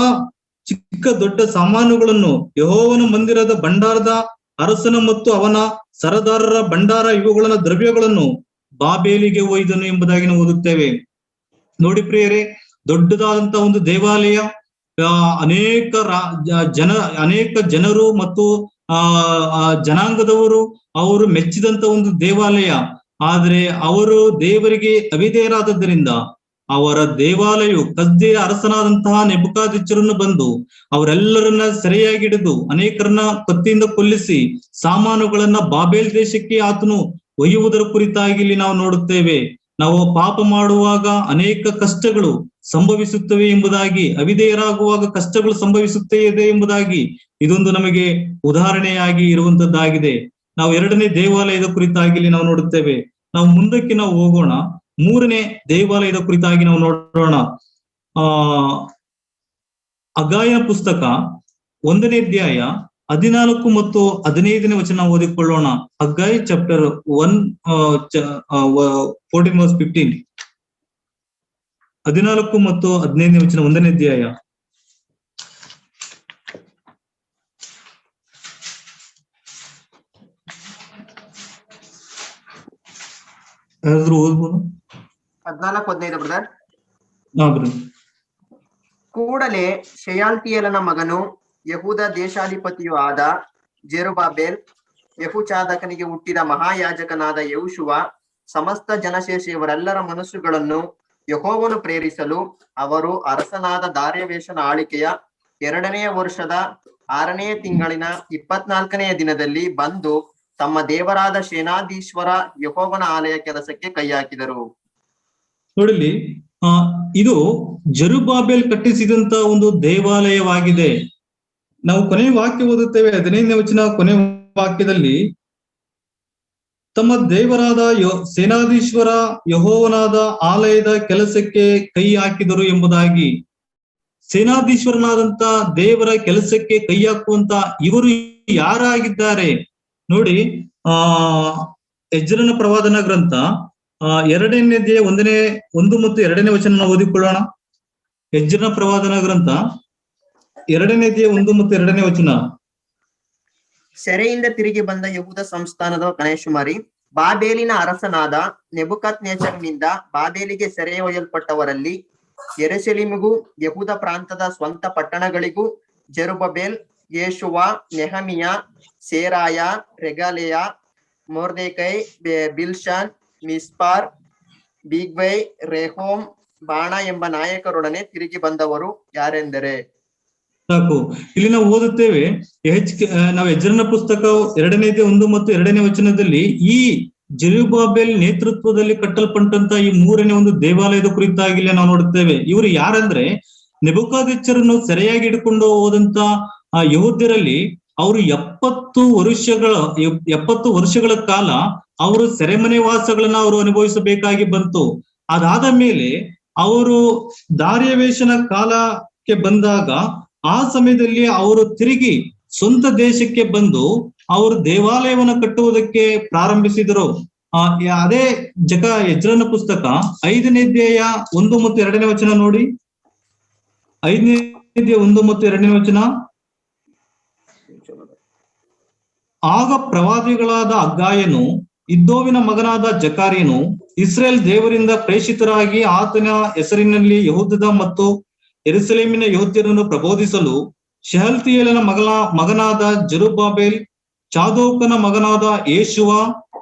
ಚಿಕ್ಕ ದೊಡ್ಡ ಸಾಮಾನುಗಳನ್ನು, ಯೆಹೋವನ ಮಂದಿರದ ಭಂಡಾರದ ಅರಸನ ಮತ್ತು ಅವನ ಸರದಾರರ ಭಂಡಾರ, ಇವುಗಳನ್ನ ದ್ರವ್ಯಗಳನ್ನು ಬಾಬೇಲಿಗೆ ಒಯ್ದನು ಎಂಬುದಾಗಿ ನಾವು ಓದುತ್ತೇವೆ. ನೋಡಿ ಪ್ರಿಯರೇ, ದೊಡ್ಡದಾದಂತಹ ಒಂದು ದೇವಾಲಯ, ಅನೇಕ ಜನರು ಮತ್ತು ಜನಾಂಗದವರು ಅವರು ಮೆಚ್ಚಿದಂತ ಒಂದು ದೇವಾಲಯ. ಆದ್ರೆ ಅವರು ದೇವರಿಗೆ ಅವಿಧೇಯರಾದದ್ದರಿಂದ ಅವರ ದೇವಾಲಯವು ಕಸ್ದೀಯರ ಅರಸನಾದಂತಹ ನೆಬೂಕದ್ನೆಚ್ಚರನು ಬಂದು ಅವರೆಲ್ಲರನ್ನ ಸೆರೆಯಾಗಿ ಹಿಡಿದು ಅನೇಕರನ್ನ ಕತ್ತಿಯಿಂದ ಕೊಲ್ಲಿಸಿ ಸಾಮಾನುಗಳನ್ನ ಬಾಬೇಲ್ ದೇಶಕ್ಕೆ ಆತನು ಒಯ್ಯುವುದರ ಕುರಿತಾಗಿ ಇಲ್ಲಿ ನಾವು ನೋಡುತ್ತೇವೆ. ನಾವು ಪಾಪ ಮಾಡುವಾಗ ಅನೇಕ ಕಷ್ಟಗಳು ಸಂಭವಿಸುತ್ತವೆ ಎಂಬುದಾಗಿ, ಅವಿಧೇಯರಾಗುವಾಗ ಕಷ್ಟಗಳು ಸಂಭವಿಸುತ್ತದೆ ಎಂಬುದಾಗಿ ಇದೊಂದು ನಮಗೆ ಉದಾಹರಣೆಯಾಗಿ ಇರುವಂತದ್ದಾಗಿದೆ. ನಾವು 2ನೇ ದೇವಾಲಯದ ಕುರಿತಾಗಿ ಇಲ್ಲಿ ನಾವು ನೋಡುತ್ತೇವೆ. ನಾವು ಮುಂದಕ್ಕೆ ನಾವು ಹೋಗೋಣ. 3ನೇ ದೇವಾಲಯದ ಕುರಿತಾಗಿ ನಾವು ನೋಡೋಣ. ಹಗ್ಗಾಯನ ಪುಸ್ತಕ 1ನೇ ಅಧ್ಯಾಯ 14 ಮತ್ತು 15ನೇ ವಚನ ಓದಿಕೊಳ್ಳೋಣ. ಹಗ್ಗಾಯ ಚಾಪ್ಟರ್ 1 14:15, 14 ಮತ್ತು 15ನೇ ವಚನ, 1ನೇ ಅಧ್ಯಾಯ. ಯಾರಾದ್ರೂ ಓದ್ಬೋದು? 14-15 ಬ್ರದರ್. ಬ್ರದರ್. ಕೂಡಲೇ ಶೆಯಾಲ್ತಿಯೇಲನ ಮಗನು ಯಹೂದ ದೇಶಾಧಿಪತಿಯೂ ಆದ ಜೆರುಬ್ಬಾಬೆಲ್, ಯೆಹೋಚಾದಾಕನಿಗೆ ಹುಟ್ಟಿದ ಮಹಾಯಾಜಕನಾದ ಯೆಹೋಶುವ, ಸಮಸ್ತ ಜನಶೇಷ ಇವರೆಲ್ಲರ ಮನಸ್ಸುಗಳನ್ನು ಯೆಹೋವನು ಪ್ರೇರಿಸಲು ಅವರು ಅರಸನಾದ ದಾರ್ಯಾವೆಷನ ಆಳಿಕೆಯ 2ನೆಯ ವರ್ಷದ 6ನೆಯ ತಿಂಗಳಿನ 24ನೆಯ ದಿನದಲ್ಲಿ ಬಂದು ತಮ್ಮ ದೇವರಾದ ಸೇನಾಧೀಶ್ವರ ಯೆಹೋವನ ಆಲಯ ಕೆಲಸಕ್ಕೆ ಕೈ ಹಾಕಿದರು. ನೋಡಿಲಿ, ಇದು ಜೆರುಬ್ಬಾಬೆಲ್ ಕಟ್ಟಿಸಿದಂತ ಒಂದು ದೇವಾಲಯವಾಗಿದೆ. ನಾವು ಕೊನೆಯ ವಾಕ್ಯ ಓದುತ್ತೇವೆ, 15ನೇ ವಚನ ಕೊನೆಯ ವಾಕ್ಯದಲ್ಲಿ ತಮ್ಮ ದೇವರಾದ ಸೇನಾಧೀಶ್ವರ ಯೆಹೋವನಾದ ಆಲಯದ ಕೆಲಸಕ್ಕೆ ಕೈ ಹಾಕಿದರು ಎಂಬುದಾಗಿ. ಸೇನಾಧೀಶ್ವರನಾದಂತ ದೇವರ ಕೆಲಸಕ್ಕೆ ಕೈ ಹಾಕುವಂತ ಇವರು ಯಾರಾಗಿದ್ದಾರೆ ನೋಡಿ. ಎಜ್ರನ ಪ್ರವಾದನ ಗ್ರಂಥ 2ನೇ ಅಧ್ಯಾಯ 1 ಮತ್ತು 2ನೇ ವಚನ ಓದಿಕೊಳ್ಳೋಣ. ಎಜ್ರನ ಪ್ರವಾದನ ಗ್ರಂಥ 2ನೇ ಅಧ್ಯಾಯ 1 ಮತ್ತು 2ನೇ ವಚನ. ಸೆರೆಯಿಂದ ತಿರುಗಿ ಬಂದ ಯಹೂದ ಸಂಸ್ಥಾನದ ಕನೇಶುಮಾರಿ, ಬಾಬೇಲಿನ ಅರಸನಾದ ನೆಬುಕದ್ನೆಚ್ಚರನಿಂದ ಬಾಬೇಲಿಗೆ ಸೆರೆ ಒಯ್ಯಲ್ಪಟ್ಟವರಲ್ಲಿ ಯೆರೂಸಲೇಮಿಗೂ ಯಹೂದ ಪ್ರಾಂತದ ಸ್ವಂತ ಪಟ್ಟಣಗಳಿಗೂ ಜೆರುಬ್ಬಾಬೆಲ್, ಯೇಷುವ, ನೆಹಮಿಯ, ಸೇರಾಯ, ರೆಗಲೆಯ, Mordecai, Bilshan, Mispar, Bigvai, Rehum, ಬಾಣ ಎಂಬ ನಾಯಕರೊಡನೆ ತಿರುಗಿ ಬಂದವರು ಯಾರೆಂದರೆ. ಸಾಕು, ಇಲ್ಲಿ ನಾವು ಓದುತ್ತೇವೆ. ನಾವು ಎಜ್ರನ ಪುಸ್ತಕ 2ನೇ ಅಧ್ಯಾಯ 1 ಮತ್ತು 2ನೇ ವಚನದಲ್ಲಿ ಈ ಜೆರುಬ್ಬಾಬೆಲ್ ನೇತೃತ್ವದಲ್ಲಿ ಕಟ್ಟಲ್ಪಟ್ಟಂತ ಈ 3ನೇ ಒಂದು ದೇವಾಲಯದ ಕುರಿತಾಗಿ ನಾವು ನೋಡುತ್ತೇವೆ. ಇವರು ಯಾರಂದ್ರೆ ನೆಬೂಕದ್ನೆಚ್ಚರನು ಸೆರೆಯಾಗಿ ಹಿಡ್ಕೊಂಡು ಹೋದಂತ ಆ ಯಹೂದ್ಯರಲ್ಲಿ ಅವರು 70 ವರ್ಷಗಳ ಕಾಲ ಅವರು ಸೆರೆಮನೆ ವಾಸಗಳನ್ನ ಅವರು ಅನುಭವಿಸಬೇಕಾಗಿ ಬಂತು. ಅದಾದ ಮೇಲೆ ಅವರು ದಾರ್ಯಾವೇಶನ ಕಾಲಕ್ಕೆ ಬಂದಾಗ ಆ ಸಮಯದಲ್ಲಿ ಅವರು ತಿರುಗಿ ಸ್ವಂತ ದೇಶಕ್ಕೆ ಬಂದು ಅವರು ದೇವಾಲಯವನ್ನು ಕಟ್ಟುವುದಕ್ಕೆ ಪ್ರಾರಂಭಿಸಿದರು. ಅದೇ ಎಜ್ರನ ಪುಸ್ತಕ 5ನೇ ಅಧ್ಯಾಯ 1 ಮತ್ತು 2ನೇ ವಚನ ನೋಡಿ. 5ನೇ ಅಧ್ಯಾಯ 1 ಮತ್ತು 2ನೇ ವಚನ. ಆಗ ಪ್ರವಾದಿಗಳಾದ ಹಗ್ಗಾಯನು, ಇದ್ದೋವಿನ ಮಗನಾದ ಜಕಾರ್ಯನು ಇಸ್ರೇಲ್ ದೇವರಿಂದ ಪ್ರೇಷಿತರಾಗಿ ಆತನ ಹೆಸರಿನಲ್ಲಿ ಯೆಹೂದದ ಮತ್ತು ಯೆರೂಸಲೇಮಿನ ಯೆಹೂದ್ಯರನ್ನು ಪ್ರಬೋಧಿಸಲು ಶೆಯಲ್ತೀಯೇಲನ ಮಗನಾದ ಜೆರುಬ್ಬಾಬೆಲ್, ಚಾದೋಕನ ಮಗನಾದ ಯೇಷುವ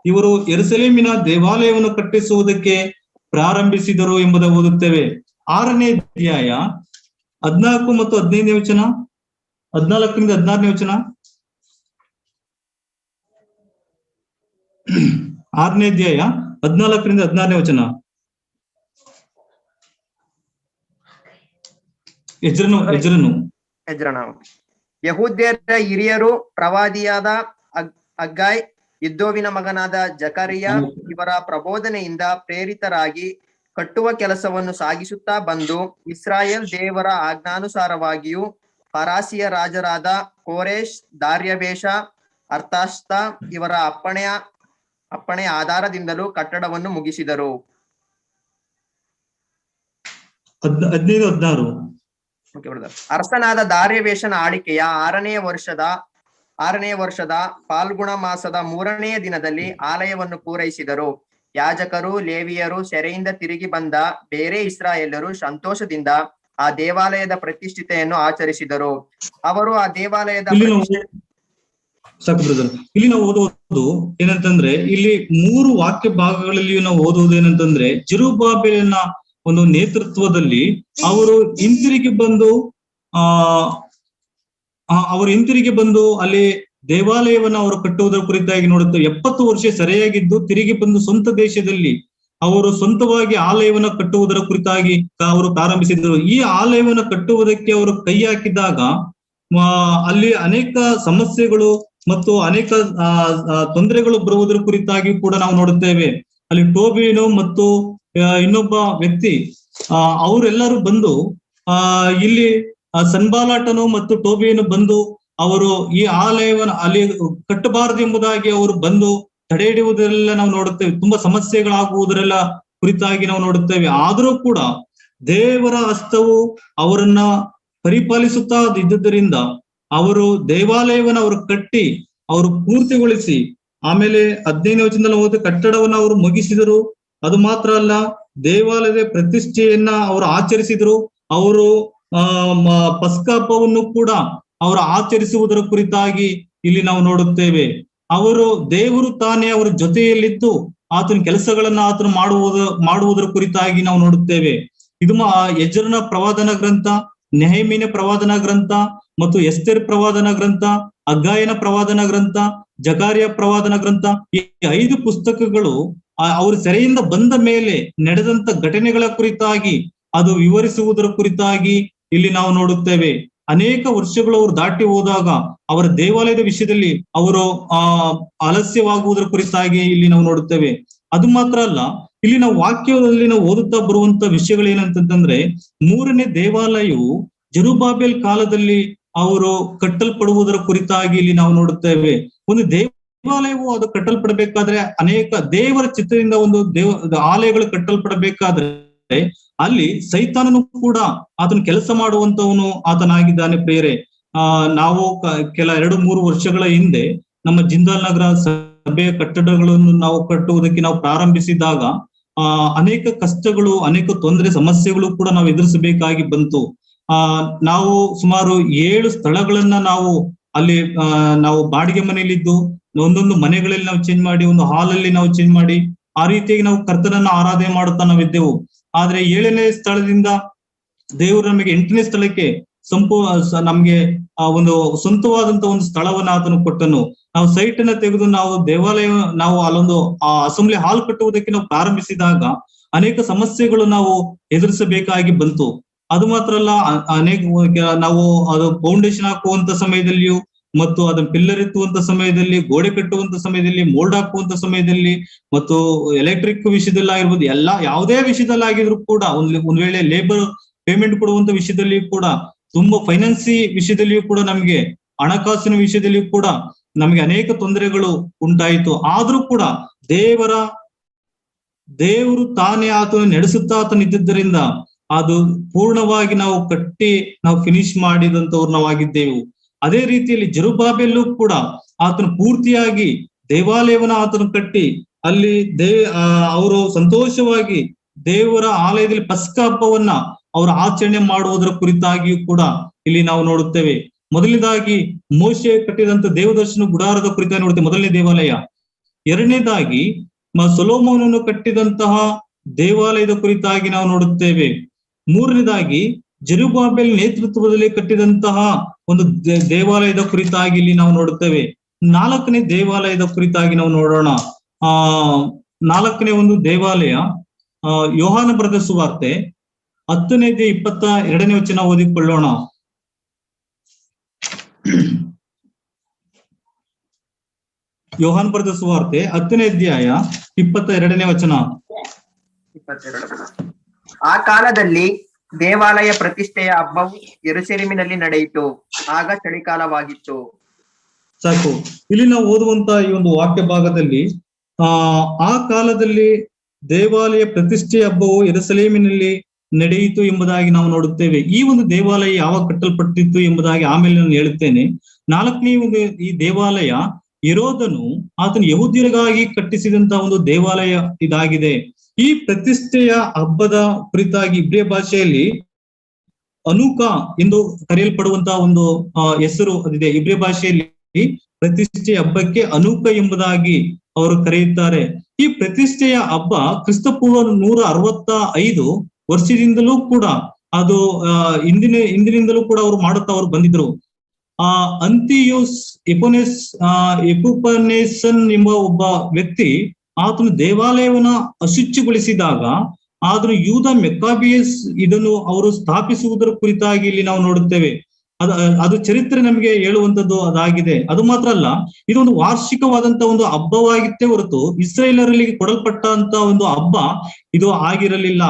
ಇವರು ಯೆರೂಸಲೇಮಿನ ದೇವಾಲಯವನ್ನು ಕಟ್ಟಿಸುವುದಕ್ಕೆ ಪ್ರಾರಂಭಿಸಿದರು ಎಂಬುದನ್ನು ಓದುತ್ತೇವೆ. 6ನೇ ಅಧ್ಯಾಯ 14 ಮತ್ತು 15ನೇ ವಚನ, 14ರಿಂದ 16ನೇ ವಚನ. 6ನೇ ಅಧ್ಯಾಯ 14ರಿಂದ 16ನೇ ವಚನ. ಎಜ್ರನ ಯಹೂದ್ಯರ ಹಿರಿಯರು ಪ್ರವಾದಿಯಾದ ಹಗ್ಗಾಯ್, ಇದ್ದೋವಿನ ಮಗನಾದ ಜಕರಿಯ ಇವರ ಪ್ರಬೋಧನೆಯಿಂದ ಪ್ರೇರಿತರಾಗಿ ಕಟ್ಟುವ ಕೆಲಸವನ್ನು ಸಾಗಿಸುತ್ತಾ ಬಂದು ಇಸ್ರಾಯೇಲ್ ದೇವರ ಆಜ್ಞಾನುಸಾರವಾಗಿಯೂ ಫರಾಸಿಯ ರಾಜರಾದ ಕೋರೆಷ್, ದಾರ್ಯಾವೇಶ, ಅರ್ಥಾಷ್ತ ಇವರ ಅಪ್ಪಣೆಯ ಆಧಾರದಿಂದಲೂ ಕಟ್ಟಡವನ್ನು ಮುಗಿಸಿದರು. 15-16. ಅರಸನಾದ ದಾರ್ಯಾವೇಶನ ಆಳಿಕೆಯ 6ನೇ ವರ್ಷದ ಫಾಲ್ಗುಣ ಮಾಸದ 3ನೆಯ ದಿನದಲ್ಲಿ ಆಲಯವನ್ನು ಪೂರೈಸಿದರು. ಯಾಜಕರು, ಲೇವಿಯರು, ಸೆರೆಯಿಂದ ತಿರುಗಿ ಬಂದ ಬೇರೆ ಇಸ್ರಾಯೇಲರು ಸಂತೋಷದಿಂದ ಆ ದೇವಾಲಯದ ಪ್ರತಿಷ್ಠಿತೆಯನ್ನು ಆಚರಿಸಿದರು. ಅವರು ಆ ದೇವಾಲಯದ ಇಲ್ಲಿ ನಾವು ಓದುವುದು ಏನಂತಂದ್ರೆ, ಇಲ್ಲಿ 3 ವಾಕ್ಯ ಭಾಗಗಳಲ್ಲಿ ನಾವು ಓದುವುದು ಏನಂತಂದ್ರೆ, ಜೆರುಬ್ಬಾಬೆಲನ ಒಂದು ನೇತೃತ್ವದಲ್ಲಿ ಅವರು ಹಿಂತಿರುಗಿ ಬಂದು ಅಲ್ಲಿ ದೇವಾಲಯವನ್ನು ಅವರು ಕಟ್ಟುವುದರ ಕುರಿತಾಗಿ ನೋಡುತ್ತೇವೆ. 70 ವರ್ಷ ಸೆರೆಯಾಗಿದ್ದು ತಿರುಗಿ ಬಂದು ಸ್ವಂತ ದೇಶದಲ್ಲಿ ಅವರು ಸ್ವಂತವಾಗಿ ಆಲಯವನ್ನು ಕಟ್ಟುವುದರ ಕುರಿತಾಗಿ ಅವರು ಪ್ರಾರಂಭಿಸಿದರು. ಈ ಆಲಯವನ್ನು ಕಟ್ಟುವುದಕ್ಕೆ ಅವರು ಕೈ ಹಾಕಿದಾಗ ಅಲ್ಲಿ ಅನೇಕ ಸಮಸ್ಯೆಗಳು ಮತ್ತು ಅನೇಕ ತೊಂದರೆಗಳು ಬರುವುದರ ಕುರಿತಾಗಿ ಕೂಡ ನಾವು ನೋಡುತ್ತೇವೆ. ಅಲ್ಲಿ ಟೋಬಿಯನು ಮತ್ತು ಇನ್ನೊಬ್ಬ ವ್ಯಕ್ತಿ ಅವರೆಲ್ಲರೂ ಬಂದು ಇಲ್ಲಿ ಸನ್ಬಾಲಾಟನು ಮತ್ತು ಟೋಬಿಯನು ಬಂದು ಅವರು ಈ ಆಲಯವನ್ನು ಅಲ್ಲಿ ಕಟ್ಟಬಾರದು ಎಂಬುದಾಗಿ ಅವರು ಬಂದು ತಡೆ ಹಿಡಿಯುವುದರೆಲ್ಲ ನಾವು ನೋಡುತ್ತೇವೆ. ತುಂಬಾ ಸಮಸ್ಯೆಗಳಾಗುವುದರೆಲ್ಲ ಕುರಿತಾಗಿ ನಾವು ನೋಡುತ್ತೇವೆ. ಆದರೂ ಕೂಡ ದೇವರ ಹಸ್ತವು ಅವರನ್ನ ಪರಿಪಾಲಿಸುತ್ತಾ ಇದ್ದುದರಿಂದ ಅವರು ದೇವಾಲಯವನ್ನು ಅವರು ಕಟ್ಟಿ ಅವರು ಪೂರ್ತಿಗೊಳಿಸಿ ಆಮೇಲೆ 15ನೇ ವಚನದಲ್ಲಿ ಹೋದ ಕಟ್ಟಡವನ್ನು ಅವರು ಮುಗಿಸಿದರು. ಅದು ಮಾತ್ರ ಅಲ್ಲ, ದೇವಾಲಯದ ಪ್ರತಿಷ್ಠೆಯನ್ನ ಅವರು ಆಚರಿಸಿದರು. ಅವರು ಪಸ್ಕ ಹಬ್ಬವನ್ನು ಕೂಡ ಅವರು ಆಚರಿಸುವುದರ ಕುರಿತಾಗಿ ಇಲ್ಲಿ ನಾವು ನೋಡುತ್ತೇವೆ. ಅವರು ದೇವರು ತಾನೇ ಅವರ ಜೊತೆಯಲ್ಲಿದ್ದು ಆತನ ಕೆಲಸಗಳನ್ನ ಆತನು ಮಾಡುವುದರ ಕುರಿತಾಗಿ ನಾವು ನೋಡುತ್ತೇವೆ. ಇದು ಎಜ್ರನ ಪ್ರವಾದನ ಗ್ರಂಥ, ನೆಹೆಮೀಯನ ಪ್ರವಾದನ ಗ್ರಂಥ ಮತ್ತು ಎಸ್ತೇರ್ ಪ್ರವಾದನ ಗ್ರಂಥ, ಹಗ್ಗಾಯನ ಪ್ರವಾದನ ಗ್ರಂಥ, ಜಕಾರ್ಯ ಪ್ರವಾದನ ಗ್ರಂಥ, ಈ 5 ಪುಸ್ತಕಗಳು ಅವರು ಸೆರೆಯಿಂದ ಬಂದ ಮೇಲೆ ನಡೆದಂತ ಘಟನೆಗಳ ಕುರಿತಾಗಿ ಅದು ವಿವರಿಸುವುದರ ಕುರಿತಾಗಿ ಇಲ್ಲಿ ನಾವು ನೋಡುತ್ತೇವೆ. ಅನೇಕ ವರ್ಷಗಳು ಅವರು ದಾಟಿ ಹೋದಾಗ ಅವರ ದೇವಾಲಯದ ವಿಷಯದಲ್ಲಿ ಅವರು ಆಲಸ್ಯವಾಗುವುದರ ಕುರಿತಾಗಿ ಇಲ್ಲಿ ನಾವು ನೋಡುತ್ತೇವೆ. ಅದು ಮಾತ್ರ ಅಲ್ಲ, ಇಲ್ಲಿ ನಾವು ವಾಕ್ಯದಲ್ಲಿ ನಾವು ಓದುತ್ತಾ ಬರುವಂತ ವಿಷಯಗಳೇನಂತಂದ್ರೆ, ಮೂರನೇ ದೇವಾಲಯವು ಜೆರುಬ್ಬಾಬೆಲ್ ಕಾಲದಲ್ಲಿ ಅವರು ಕಟ್ಟಲ್ಪಡುವುದರ ಕುರಿತಾಗಿ ಇಲ್ಲಿ ನಾವು ನೋಡುತ್ತೇವೆ. ಒಂದು ದೇವಾಲಯವು ಅದು ಕಟ್ಟಲ್ಪಡಬೇಕಾದ್ರೆ ಅನೇಕ ದೇವರ ಚಿತ್ರದಿಂದ ಒಂದು ಆಲಯಗಳು ಕಟ್ಟಲ್ಪಡಬೇಕಾದ್ರೆ ಅಲ್ಲಿ ಸೈತಾನನು ಕೂಡ ಆತನ ಕೆಲಸ ಮಾಡುವಂತವನು ಆತನಾಗಿದ್ದಾನೆ. ಪ್ರಿಯರೇ, ನಾವು ಕೆಲ 2-3 ವರ್ಷಗಳ ಹಿಂದೆ ನಮ್ಮ ಜಿಂದಾಲ್ ನಗರ ಸಭೆಯ ಕಟ್ಟಡಗಳನ್ನು ನಾವು ಕಟ್ಟುವುದಕ್ಕೆ ನಾವು ಪ್ರಾರಂಭಿಸಿದಾಗ ಅನೇಕ ಕಷ್ಟಗಳು, ಅನೇಕ ತೊಂದರೆ, ಸಮಸ್ಯೆಗಳು ಕೂಡ ನಾವು ಎದುರಿಸಬೇಕಾಗಿ ಬಂತು. ನಾವು ಸುಮಾರು 7 ಸ್ಥಳಗಳನ್ನ ನಾವು ಅಲ್ಲಿ ನಾವು ಬಾಡಿಗೆ ಮನೆಯಲ್ಲಿದ್ದು ಒಂದೊಂದು ಮನೆಗಳಲ್ಲಿ ನಾವು ಚೇಂಜ್ ಮಾಡಿ, ಒಂದು ಹಾಲಲ್ಲಿ ನಾವು ಚೇಂಜ್ ಮಾಡಿ, ಆ ರೀತಿಯಾಗಿ ನಾವು ಕರ್ತನನ್ನ ಆರಾಧನೆ ಮಾಡುತ್ತಾ ನಾವಿದ್ದೆವು. ಆದ್ರೆ 7ನೇ ಸ್ಥಳದಿಂದ ದೇವರು ನಮಗೆ 8ನೇ ಸ್ಥಳಕ್ಕೆ ನಮ್ಗೆ ಒಂದು ಸ್ವಂತವಾದಂತ ಒಂದು ಸ್ಥಳವನ್ನ ಆತನು ಕೊಟ್ಟನು. ನಾವು ಸೈಟ್ ಅನ್ನ ತೆಗೆದು ನಾವು ದೇವಾಲಯ, ನಾವು ಅಲ್ಲೊಂದು ಅಸೆಂಬ್ಲಿ ಹಾಲ್ ಕಟ್ಟುವುದಕ್ಕೆ ನಾವು ಪ್ರಾರಂಭಿಸಿದಾಗ ಅನೇಕ ಸಮಸ್ಯೆಗಳು ನಾವು ಎದುರಿಸಬೇಕಾಗಿ ಬಂತು. ಅದು ಮಾತ್ರ ಅಲ್ಲ, ನಾವು ಅದು ಫೌಂಡೇಶನ್ ಹಾಕುವಂತ ಸಮಯದಲ್ಲಿಯೂ ಮತ್ತು ಅದನ್ನ ಪಿಲ್ಲರ್ ಎತ್ತುವಂತ ಸಮಯದಲ್ಲಿ, ಗೋಡೆ ಕಟ್ಟುವಂತ ಸಮಯದಲ್ಲಿ, ಮೋಲ್ಡ್ ಹಾಕುವಂತ ಸಮಯದಲ್ಲಿ ಮತ್ತು ಎಲೆಕ್ಟ್ರಿಕ್ ವಿಷಯದಲ್ಲಿ ಆಗಿರ್ಬೋದು, ಯಾವುದೇ ವಿಷಯದಲ್ಲಿ ಆಗಿದ್ರು ಕೂಡ ಒಂದ್ ವೇಳೆ ಲೇಬರ್ ಪೇಮೆಂಟ್ ಕೊಡುವಂತ ವಿಷಯದಲ್ಲಿ ಕೂಡ, ತುಂಬಾ ಫೈನಾನ್ಸಿ ವಿಷಯದಲ್ಲಿಯೂ ಕೂಡ, ನಮ್ಗೆ ಹಣಕಾಸಿನ ವಿಷಯದಲ್ಲಿಯೂ ಕೂಡ ನಮ್ಗೆ ಅನೇಕ ತೊಂದರೆಗಳು ಉಂಟಾಯಿತು. ಆದ್ರೂ ಕೂಡ ದೇವರು ತಾನೇ ಆತನು ನಡೆಸುತ್ತಾ ಆತನಿದ್ದರಿಂದ ಅದು ಪೂರ್ಣವಾಗಿ ನಾವು ಕಟ್ಟಿ ನಾವು ಫಿನಿಶ್ ಮಾಡಿದಂತವ್ರು ನಾವಾಗಿದ್ದೆವು. ಅದೇ ರೀತಿಯಲ್ಲಿ ಜೆರುಬ್ಬಾಬೆಲ್ ಕೂಡ ಆತನು ಪೂರ್ತಿಯಾಗಿ ದೇವಾಲಯವನ್ನ ಆತನು ಕಟ್ಟಿ ಅಲ್ಲಿ ಅವರು ಸಂತೋಷವಾಗಿ ದೇವರ ಆಲಯದಲ್ಲಿ ಪಸ್ಕ ಹಬ್ಬವನ್ನ ಅವರು ಆಚರಣೆ ಮಾಡುವುದರ ಕುರಿತಾಗಿಯೂ ಕೂಡ ಇಲ್ಲಿ ನಾವು ನೋಡುತ್ತೇವೆ. ಮೊದಲನೇದಾಗಿ ಮೋಶೆ ಕಟ್ಟಿದಂತ ದೇವದರ್ಶನ ಗುಡಾರದ ಕುರಿತಾಗಿ ನೋಡುತ್ತೇವೆ, ಮೊದಲನೇ ದೇವಾಲಯ. ಎರಡನೇದಾಗಿ ಸೊಲೊಮೋನನು ಕಟ್ಟಿದಂತಹ ದೇವಾಲಯದ ಕುರಿತಾಗಿ ನಾವು ನೋಡುತ್ತೇವೆ. ಮೂರನೇದಾಗಿ ಜೆರುಬ್ಬಾಬೆಲ್ ನೇತೃತ್ವದಲ್ಲಿ ಕಟ್ಟಿದಂತಹ ಒಂದು ದೇವಾಲಯದ ಕುರಿತಾಗಿ ಇಲ್ಲಿ ನಾವು ನೋಡುತ್ತೇವೆ. 4ನೇ ದೇವಾಲಯದ ಕುರಿತಾಗಿ ನಾವು ನೋಡೋಣ. 4ನೇ ಒಂದು ದೇವಾಲಯ ಯೋಹಾನ ಬರೆದ ಸುವಾರ್ತೆ 10ನೇ ಅಧ್ಯಾಯ 22ನೇ ವಚನ ಓದಿಕೊಳ್ಳೋಣ. ಯೋಹಾನ ಬರೆದ ಸುವಾರ್ತೆ 10ನೇ ಅಧ್ಯಾಯ 22ನೇ ವಚನ. 22. ಆ ಕಾಲದಲ್ಲಿ ದೇವಾಲಯ ಪ್ರತಿಷ್ಠೆಯ ಹಬ್ಬವು ಯೆರೂಸಲೇಮಿನಲ್ಲಿ ನಡೆಯಿತು. ಆಗ ಚಳಿಗಾಲವಾಗಿತ್ತು. ಸಾಕು. ಇಲ್ಲಿ ನಾವು ಓದುವಂತ ಈ ಒಂದು ವಾಕ್ಯ ಭಾಗದಲ್ಲಿ ಆ ಕಾಲದಲ್ಲಿ ದೇವಾಲಯ ಪ್ರತಿಷ್ಠೆಯ ಹಬ್ಬವು ಯೆರೂಸಲೇಮಿನಲ್ಲಿ ನಡೆಯಿತು ಎಂಬುದಾಗಿ ನಾವು ನೋಡುತ್ತೇವೆ. ಈ ಒಂದು ದೇವಾಲಯ ಯಾವಾಗ ಕಟ್ಟಲ್ಪಟ್ಟಿತ್ತು ಎಂಬುದಾಗಿ ಆಮೇಲೆ ನಾನು ಹೇಳುತ್ತೇನೆ. 4ನೇ ಒಂದು ಈ ದೇವಾಲಯ ಹೆರೋದನು ಆತನು ಯಹೂದ್ಯರಿಗಾಗಿ ಕಟ್ಟಿಸಿದಂತ ಒಂದು ದೇವಾಲಯ ಇದಾಗಿದೆ. ಈ ಪ್ರತಿಷ್ಠೆಯ ಹಬ್ಬದ ಕುರಿತಾಗಿ ಇಬ್ರಿಯ ಭಾಷೆಯಲ್ಲಿ ಅನೂಕ ಎಂದು ಕರೆಯಲ್ಪಡುವಂತಹ ಒಂದು ಹೆಸರು ಅದಿದೆ. ಇಬ್ರಿಯ ಭಾಷೆಯಲ್ಲಿ ಪ್ರತಿಷ್ಠೆಯ ಹಬ್ಬಕ್ಕೆ ಅನೂಕ ಎಂಬುದಾಗಿ ಅವರು ಕರೆಯುತ್ತಾರೆ. ಈ ಪ್ರತಿಷ್ಠೆಯ ಹಬ್ಬ ಕ್ರಿಸ್ತಪೂರ್ವ 165 ವರ್ಷದಿಂದಲೂ ಕೂಡ ಅದು ಹಿಂದಿನಿಂದಲೂ ಕೂಡ ಅವರು ಮಾಡುತ್ತಾ ಅವರು ಬಂದಿದ್ರು. ಅಂತಿಯೋಸ್ ಎಪುಪನೇಸನ್ ಎಂಬ ಒಬ್ಬ ವ್ಯಕ್ತಿ ಆತನು ದೇವಾಲಯವನ್ನ ಅಶುಚಿಗೊಳಿಸಿದಾಗ ಆದ್ರೂ ಯೂದ ಮೆಕ್ಕಾಬಿಯಸ್ ಇದನ್ನು ಅವರು ಸ್ಥಾಪಿಸುವುದರ ಕುರಿತಾಗಿ ಇಲ್ಲಿ ನಾವು ನೋಡುತ್ತೇವೆ. ಅದು ಚರಿತ್ರೆ ನಮಗೆ ಹೇಳುವಂತದ್ದು ಅದಾಗಿದೆ. ಅದು ಮಾತ್ರ ಅಲ್ಲ, ಇದೊಂದು ವಾರ್ಷಿಕವಾದಂತ ಒಂದು ಹಬ್ಬವಾಗಿತ್ತೇ ಹೊರತು ಇಸ್ರಾಯೇಲರಲ್ಲಿ ಕೊಡಲ್ಪಟ್ಟಂತ ಒಂದು ಹಬ್ಬ ಇದು ಆಗಿರಲಿಲ್ಲ.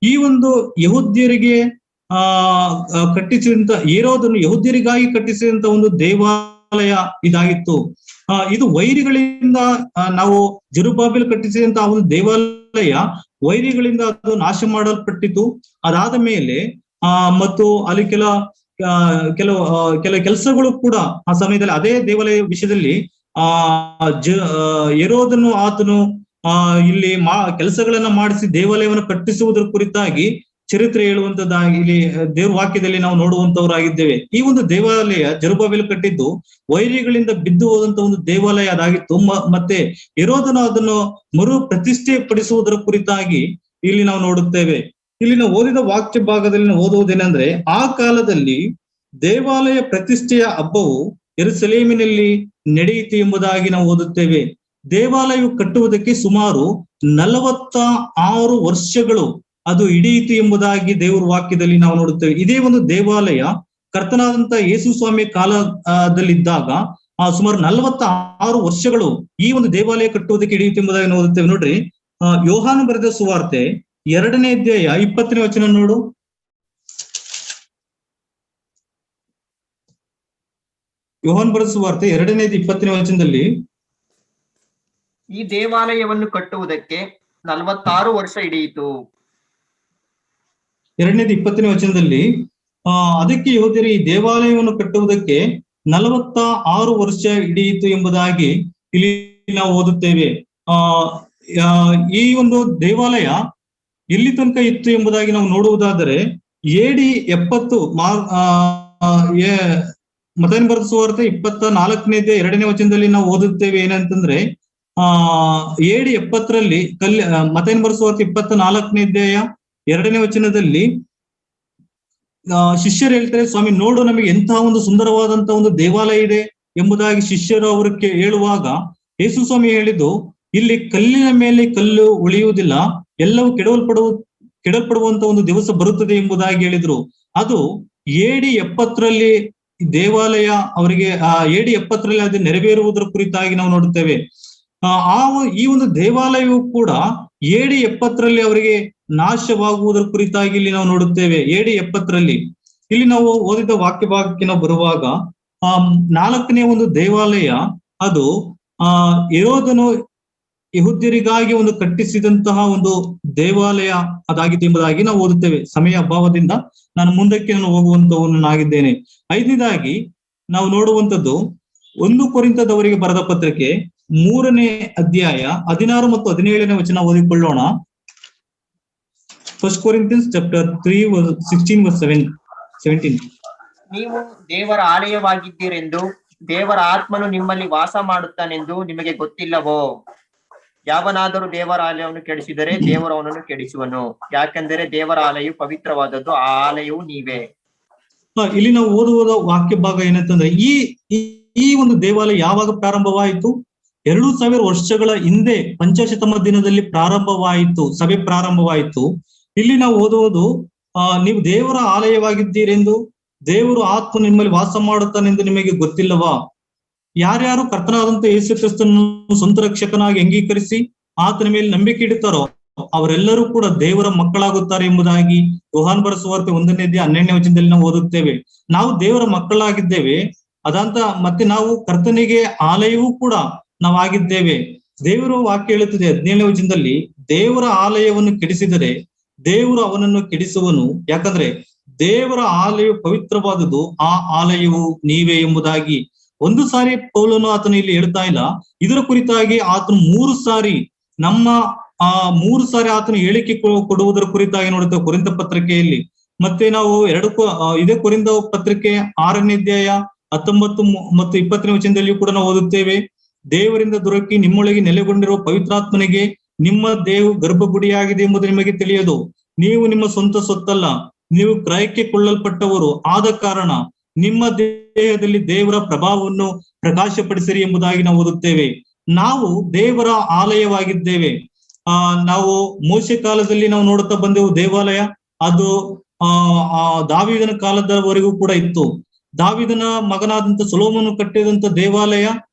ಈ ಒಂದು ಯಹೂದ್ಯರಿಗೆ ಕಟ್ಟಿಸಿದಂತ ಹೆರೋದನು ಯಹೂದ್ಯರಿಗಾಗಿ ಕಟ್ಟಿಸಿದಂತ ಒಂದು ದೇವಾಲಯ ಇದಾಗಿತ್ತು. ಇದು ವೈರಿಗಳಿಂದ ನಾವು ಜೆರುಬ್ಬಾಬೆಲ್ ಕಟ್ಟಿಸಿದಂತ ಒಂದು ದೇವಾಲಯ ವೈರಿಗಳಿಂದ ಅದು ನಾಶ ಮಾಡಲ್ಪಟ್ಟಿತು. ಅದಾದ ಮೇಲೆ ಮತ್ತು ಅಲ್ಲಿ ಕೆಲ ಕೆಲಸಗಳು ಕೂಡ ಆ ಸಮಯದಲ್ಲಿ ಅದೇ ದೇವಾಲಯ ವಿಷಯದಲ್ಲಿ ಹೆರೋದನು ಆತನು ಇಲ್ಲಿ ಕೆಲಸಗಳನ್ನ ಮಾಡಿಸಿ ದೇವಾಲಯವನ್ನು ಕಟ್ಟಿಸುವುದರ ಕುರಿತಾಗಿ ಚರಿತ್ರೆ ಹೇಳುವಂತದ್ದಾಗಿ ಇಲ್ಲಿ ದೇವ್ರ ವಾಕ್ಯದಲ್ಲಿ ನಾವು ನೋಡುವಂತವರಾಗಿದ್ದೇವೆ. ಈ ಒಂದು ದೇವಾಲಯ ಜೆರುಬ್ಬಾಬೆಲ್ ಕಟ್ಟಿದ್ದು ವೈರಿಗಳಿಂದ ಬಿದ್ದು ಹೋದಂತ ಒಂದು ದೇವಾಲಯ ಅದಾಗಿತ್ತು. ಮತ್ತೆ ಹೆರೋದನು ಅದನ್ನು ಮರು ಪ್ರತಿಷ್ಠೆ ಪಡಿಸುವುದರ ಕುರಿತಾಗಿ ಇಲ್ಲಿ ನಾವು ನೋಡುತ್ತೇವೆ. ಇಲ್ಲಿ ನಾವು ಓದಿದ ವಾಕ್ಯ ಭಾಗದಲ್ಲಿ ನಾವು ಓದುವುದೇನೆಂದ್ರೆ, ಆ ಕಾಲದಲ್ಲಿ ದೇವಾಲಯ ಪ್ರತಿಷ್ಠೆಯ ಹಬ್ಬವು ಯೆರೂಸಲೇಮಿನಲ್ಲಿ ನಡೆಯಿತು ಎಂಬುದಾಗಿ ನಾವು ಓದುತ್ತೇವೆ. ದೇವಾಲಯವು ಕಟ್ಟುವುದಕ್ಕೆ ಸುಮಾರು 46 ವರ್ಷಗಳು ಅದು ಹಿಡಿಯಿತು ಎಂಬುದಾಗಿ ದೇವರ ವಾಕ್ಯದಲ್ಲಿ ನಾವು ನೋಡುತ್ತೇವೆ. ಇದೇ ಒಂದು ದೇವಾಲಯ ಕರ್ತನಾದಂತ ಯೇಸು ಸ್ವಾಮಿ ಕಾಲದಲ್ಲಿದ್ದಾಗ ಸುಮಾರು 46 ವರ್ಷಗಳು ಈ ಒಂದು ದೇವಾಲಯ ಕಟ್ಟುವುದಕ್ಕೆ ಹಿಡಿಯುತ್ತೆ ಎಂಬುದಾಗಿ ನಾವು ಓದುತ್ತೇವೆ. ನೋಡ್ರಿ, ಯೋಹಾನ ಬರೆದ ಸುವಾರ್ತೆ 2ನೇ ಅಧ್ಯಾಯ 20ನೇ ವಚನ ನೋಡು. ಯೋಹಾನ ಬರೆದ ಸುವಾರ್ತೆ 2ನೇ 20ನೇ ವಚನದಲ್ಲಿ, ಈ ದೇವಾಲಯವನ್ನು ಕಟ್ಟುವುದಕ್ಕೆ 46 ವರ್ಷ ಹಿಡಿಯಿತು. 2ನೇ 20ನೇ ವಚನದಲ್ಲಿ ಅದಕ್ಕೆ ಯೆಹೂದ್ಯರು ಈ ದೇವಾಲಯವನ್ನು ಕಟ್ಟುವುದಕ್ಕೆ 46 ವರ್ಷ ಹಿಡಿಯಿತು ಎಂಬುದಾಗಿ ಇಲ್ಲಿ ನಾವು ಓದುತ್ತೇವೆ. ಈ ಒಂದು ದೇವಾಲಯ ಎಲ್ಲಿ ತನಕ ಇತ್ತು ಎಂಬುದಾಗಿ ನಾವು ನೋಡುವುದಾದರೆ AD 70 ಮತ್ತಾಯನ ಬರೆದ ಸುವಾರ್ತೆ 24ನೇ 2ನೇ ವಚನದಲ್ಲಿ ನಾವು ಓದುತ್ತೇವೆ. ಏನಂತಂದ್ರೆ AD 70ರಲ್ಲಿ ಮತ್ತಾಯನ ಬರೆದ ಸುವಾರ್ತೆ 24ನೇ ಅಧ್ಯಾಯ 2ನೇ ವಚನದಲ್ಲಿ ಶಿಷ್ಯರು ಹೇಳ್ತಾರೆ, ಸ್ವಾಮಿ ನೋಡು, ನಮಗೆ ಎಂತಹ ಒಂದು ಸುಂದರವಾದಂತಹ ಒಂದು ದೇವಾಲಯ ಇದೆ ಎಂಬುದಾಗಿ ಶಿಷ್ಯರು ಅವರಿಗೆ ಹೇಳುವಾಗ ಯೇಸು ಸ್ವಾಮಿ ಹೇಳಿದ್ದು, ಇಲ್ಲಿ ಕಲ್ಲಿನ ಮೇಲೆ ಕಲ್ಲು ಉಳಿಯುವುದಿಲ್ಲ, ಎಲ್ಲವೂ ಕೆಡಲ್ಪಡುವಂತ ಒಂದು ದಿವಸ ಬರುತ್ತದೆ ಎಂಬುದಾಗಿ ಹೇಳಿದ್ರು. ಅದು AD 70ರಲ್ಲಿ ದೇವಾಲಯ ಅವರಿಗೆ AD 70ರಲ್ಲಿ ಅದು ನೆರವೇರುವುದರ ಕುರಿತಾಗಿ ನಾವು ನೋಡುತ್ತೇವೆ. ಈ ಒಂದು ದೇವಾಲಯವು ಕೂಡ AD 70ರಲ್ಲಿ ಅವರಿಗೆ ನಾಶವಾಗುವುದರ ಕುರಿತಾಗಿ ಇಲ್ಲಿ ನಾವು ನೋಡುತ್ತೇವೆ. AD 70ರಲ್ಲಿ ಇಲ್ಲಿ ನಾವು ಓದಿದ ವಾಕ್ಯ ಭಾಗಕ್ಕೆ ನಾವು ಬರುವಾಗ 4ನೇ ಒಂದು ದೇವಾಲಯ ಅದು ಹೆರೋದನು ಯೆಹೂದ್ಯರಿಗಾಗಿ ಒಂದು ಕಟ್ಟಿಸಿದಂತಹ ಒಂದು ದೇವಾಲಯ ಅದಾಗಿತ್ತು ಎಂಬುದಾಗಿ ನಾವು ಓದುತ್ತೇವೆ. ಸಮಯ ಅಭಾವದಿಂದ ನಾನು ಮುಂದಕ್ಕೆ ಹೋಗುವಂತವನಾಗಿದ್ದೇನೆ. 5ನೇದಾಗಿ ನಾವು ನೋಡುವಂಥದ್ದು 1 ಕೊರಿಂಥದವರಿಗೆ ಬರೆದ ಪತ್ರಿಕೆ 3ನೇ ಅಧ್ಯಾಯ 16 ಮತ್ತು 17ನೇ ವಚನ ಓದಿಕೊಳ್ಳೋಣ. 1 Corinthians chapter 3 verse 16 verse 17. ನೀವು ದೇವರ ಆಲಯವಾಗಿದ್ದೀರೆಂದು ದೇವರ ಆತ್ಮನು ನಿಮ್ಮಲ್ಲಿ ವಾಸ ಮಾಡುತ್ತಾನೆಂದು ನಿಮಗೆ ಗೊತ್ತಿಲ್ಲವೋ? ಯಾವನಾದರೂ ದೇವರ ಆಲಯವನ್ನು ಕೆಡಿಸಿದರೆ ದೇವರು ಅವನನ್ನು ಕೆಡಿಸುವನು. ಯಾಕೆಂದರೆ ದೇವರ ಆಲಯವು ಪವಿತ್ರವಾದದ್ದು, ಆ ಆಲಯವು ನೀವೇ. ಇಲ್ಲಿ ನಾವು ಓದುವ ವಾಕ್ಯ ಭಾಗ ಏನಂತಂದ್ರೆ ಈ ಒಂದು ದೇವಾಲಯ ಯಾವಾಗ ಪ್ರಾರಂಭವಾಯಿತು? 2000 ವರ್ಷಗಳ ಹಿಂದೆ ಪಂಚಾಶತಮ ದಿನದಲ್ಲಿ ಪ್ರಾರಂಭವಾಯಿತು, ಸಭೆ ಪ್ರಾರಂಭವಾಯಿತು. ಇಲ್ಲಿ ನಾವು ಓದುವುದು, ನೀವು ದೇವರ ಆಲಯವಾಗಿದ್ದೀರೆಂದು ದೇವರು ಆತ್ಮ ನಿಮ್ಮಲ್ಲಿ ವಾಸ ಮಾಡುತ್ತಾನೆಂದು ನಿಮಗೆ ಗೊತ್ತಿಲ್ಲವಾ? ಯಾರ್ಯಾರು ಕರ್ತನಾದಂತ ಯೇಸು ಕ್ರಿಸ್ತನನ್ನು ಸ್ವಂತ ರಕ್ಷಕನಾಗಿ ಅಂಗೀಕರಿಸಿ ಆತನ ಮೇಲೆ ನಂಬಿಕೆ ಇಡುತ್ತಾರೋ ಅವರೆಲ್ಲರೂ ಕೂಡ ದೇವರ ಮಕ್ಕಳಾಗುತ್ತಾರೆ ಎಂಬುದಾಗಿ ಯೋಹಾನ ಬರೆದ ಸುವಾರ್ತೆ 1ನೇ ಅಧ್ಯಾಯ 12ನೇ ವಚನದಲ್ಲಿ ನಾವು ಓದುತ್ತೇವೆ. ನಾವು ದೇವರ ಮಕ್ಕಳಾಗಿದ್ದೇವೆ, ಅದಂತ ಮತ್ತೆ ನಾವು ಕರ್ತನಿಗೆ ಆಲಯವೂ ಕೂಡ ನಾವಾಗಿದ್ದೇವೆ. ದೇವರ ವಾಕ್ಯ ಹೇಳುತ್ತದೆ 17ನೇ ವಚನದಲ್ಲಿ, ದೇವರ ಆಲಯವನ್ನು ಕೆಡಿಸಿದರೆ ದೇವರು ಅವನನ್ನು ಕೆಡಿಸುವನು, ಯಾಕಂದ್ರೆ ದೇವರ ಆಲಯವು ಪವಿತ್ರವಾದುದು, ಆ ಆಲಯವು ನೀವೇ ಎಂಬುದಾಗಿ. ಒಂದು ಸಾರಿ ಪೌಲನು ಆತನು ಇಲ್ಲಿ ಹೇಳ್ತಾ ಇಲ್ಲ, ಇದರ ಕುರಿತಾಗಿ ಆತನು 3 ಸಾರಿ ಆತನು ಹೇಳಿಕೆ ಕೊಡುವುದರ ಕುರಿತಾಗಿ ನೋಡುತ್ತೇವೆ ಕೊರಿಂಥ ಪತ್ರಿಕೆಯಲ್ಲಿ. ಮತ್ತೆ ನಾವು ಇದೇ ಕೊರಿಂಥ ಪತ್ರಿಕೆ 6ನೇ ಅಧ್ಯಾಯ 19 ಮತ್ತು 20ನೇ ವಚನದಲ್ಲಿಯೂ ಕೂಡ ನಾವು ಓದುತ್ತೇವೆ, ದೇವರಿಂದ ದೊರಕಿ ನಿಮ್ಮೊಳಗೆ ನೆಲೆಗೊಂಡಿರುವ ಪವಿತ್ರಾತ್ಮನಿಗೆ ನಿಮ್ಮ ದೇವು ಗರ್ಭಗುಡಿಯಾಗಿದೆ ಎಂಬುದು ನಿಮಗೆ ತಿಳಿಯದು. ನೀವು ನಿಮ್ಮ ಸ್ವಂತ ಸೊತ್ತಲ್ಲ, ನೀವು ಕ್ರಯಕ್ಕೆ ಕೊಳ್ಳಲ್ಪಟ್ಟವರು ಆದ ಕಾರಣ ನಿಮ್ಮ ದೇಹದಲ್ಲಿ ದೇವರ ಪ್ರಭಾವವನ್ನು ಪ್ರಕಾಶಪಡಿಸಿರಿ ಎಂಬುದಾಗಿ ನಾವು ಓದುತ್ತೇವೆ. ನಾವು ದೇವರ ಆಲಯವಾಗಿದ್ದೇವೆ. ನಾವು ಮೋಶೆ ಕಾಲದಲ್ಲಿ ನಾವು ನೋಡುತ್ತಾ ಬಂದೆವು ದೇವಾಲಯ, ಅದು ದಾವೀದನ ಕಾಲದವರೆಗೂ ಕೂಡ ಇತ್ತು. ದಾವೀದನ ಮಗನಾದಂತ ಸೊಲೊಮೋನನು ಕಟ್ಟಿದಂತ ದೇವಾಲಯ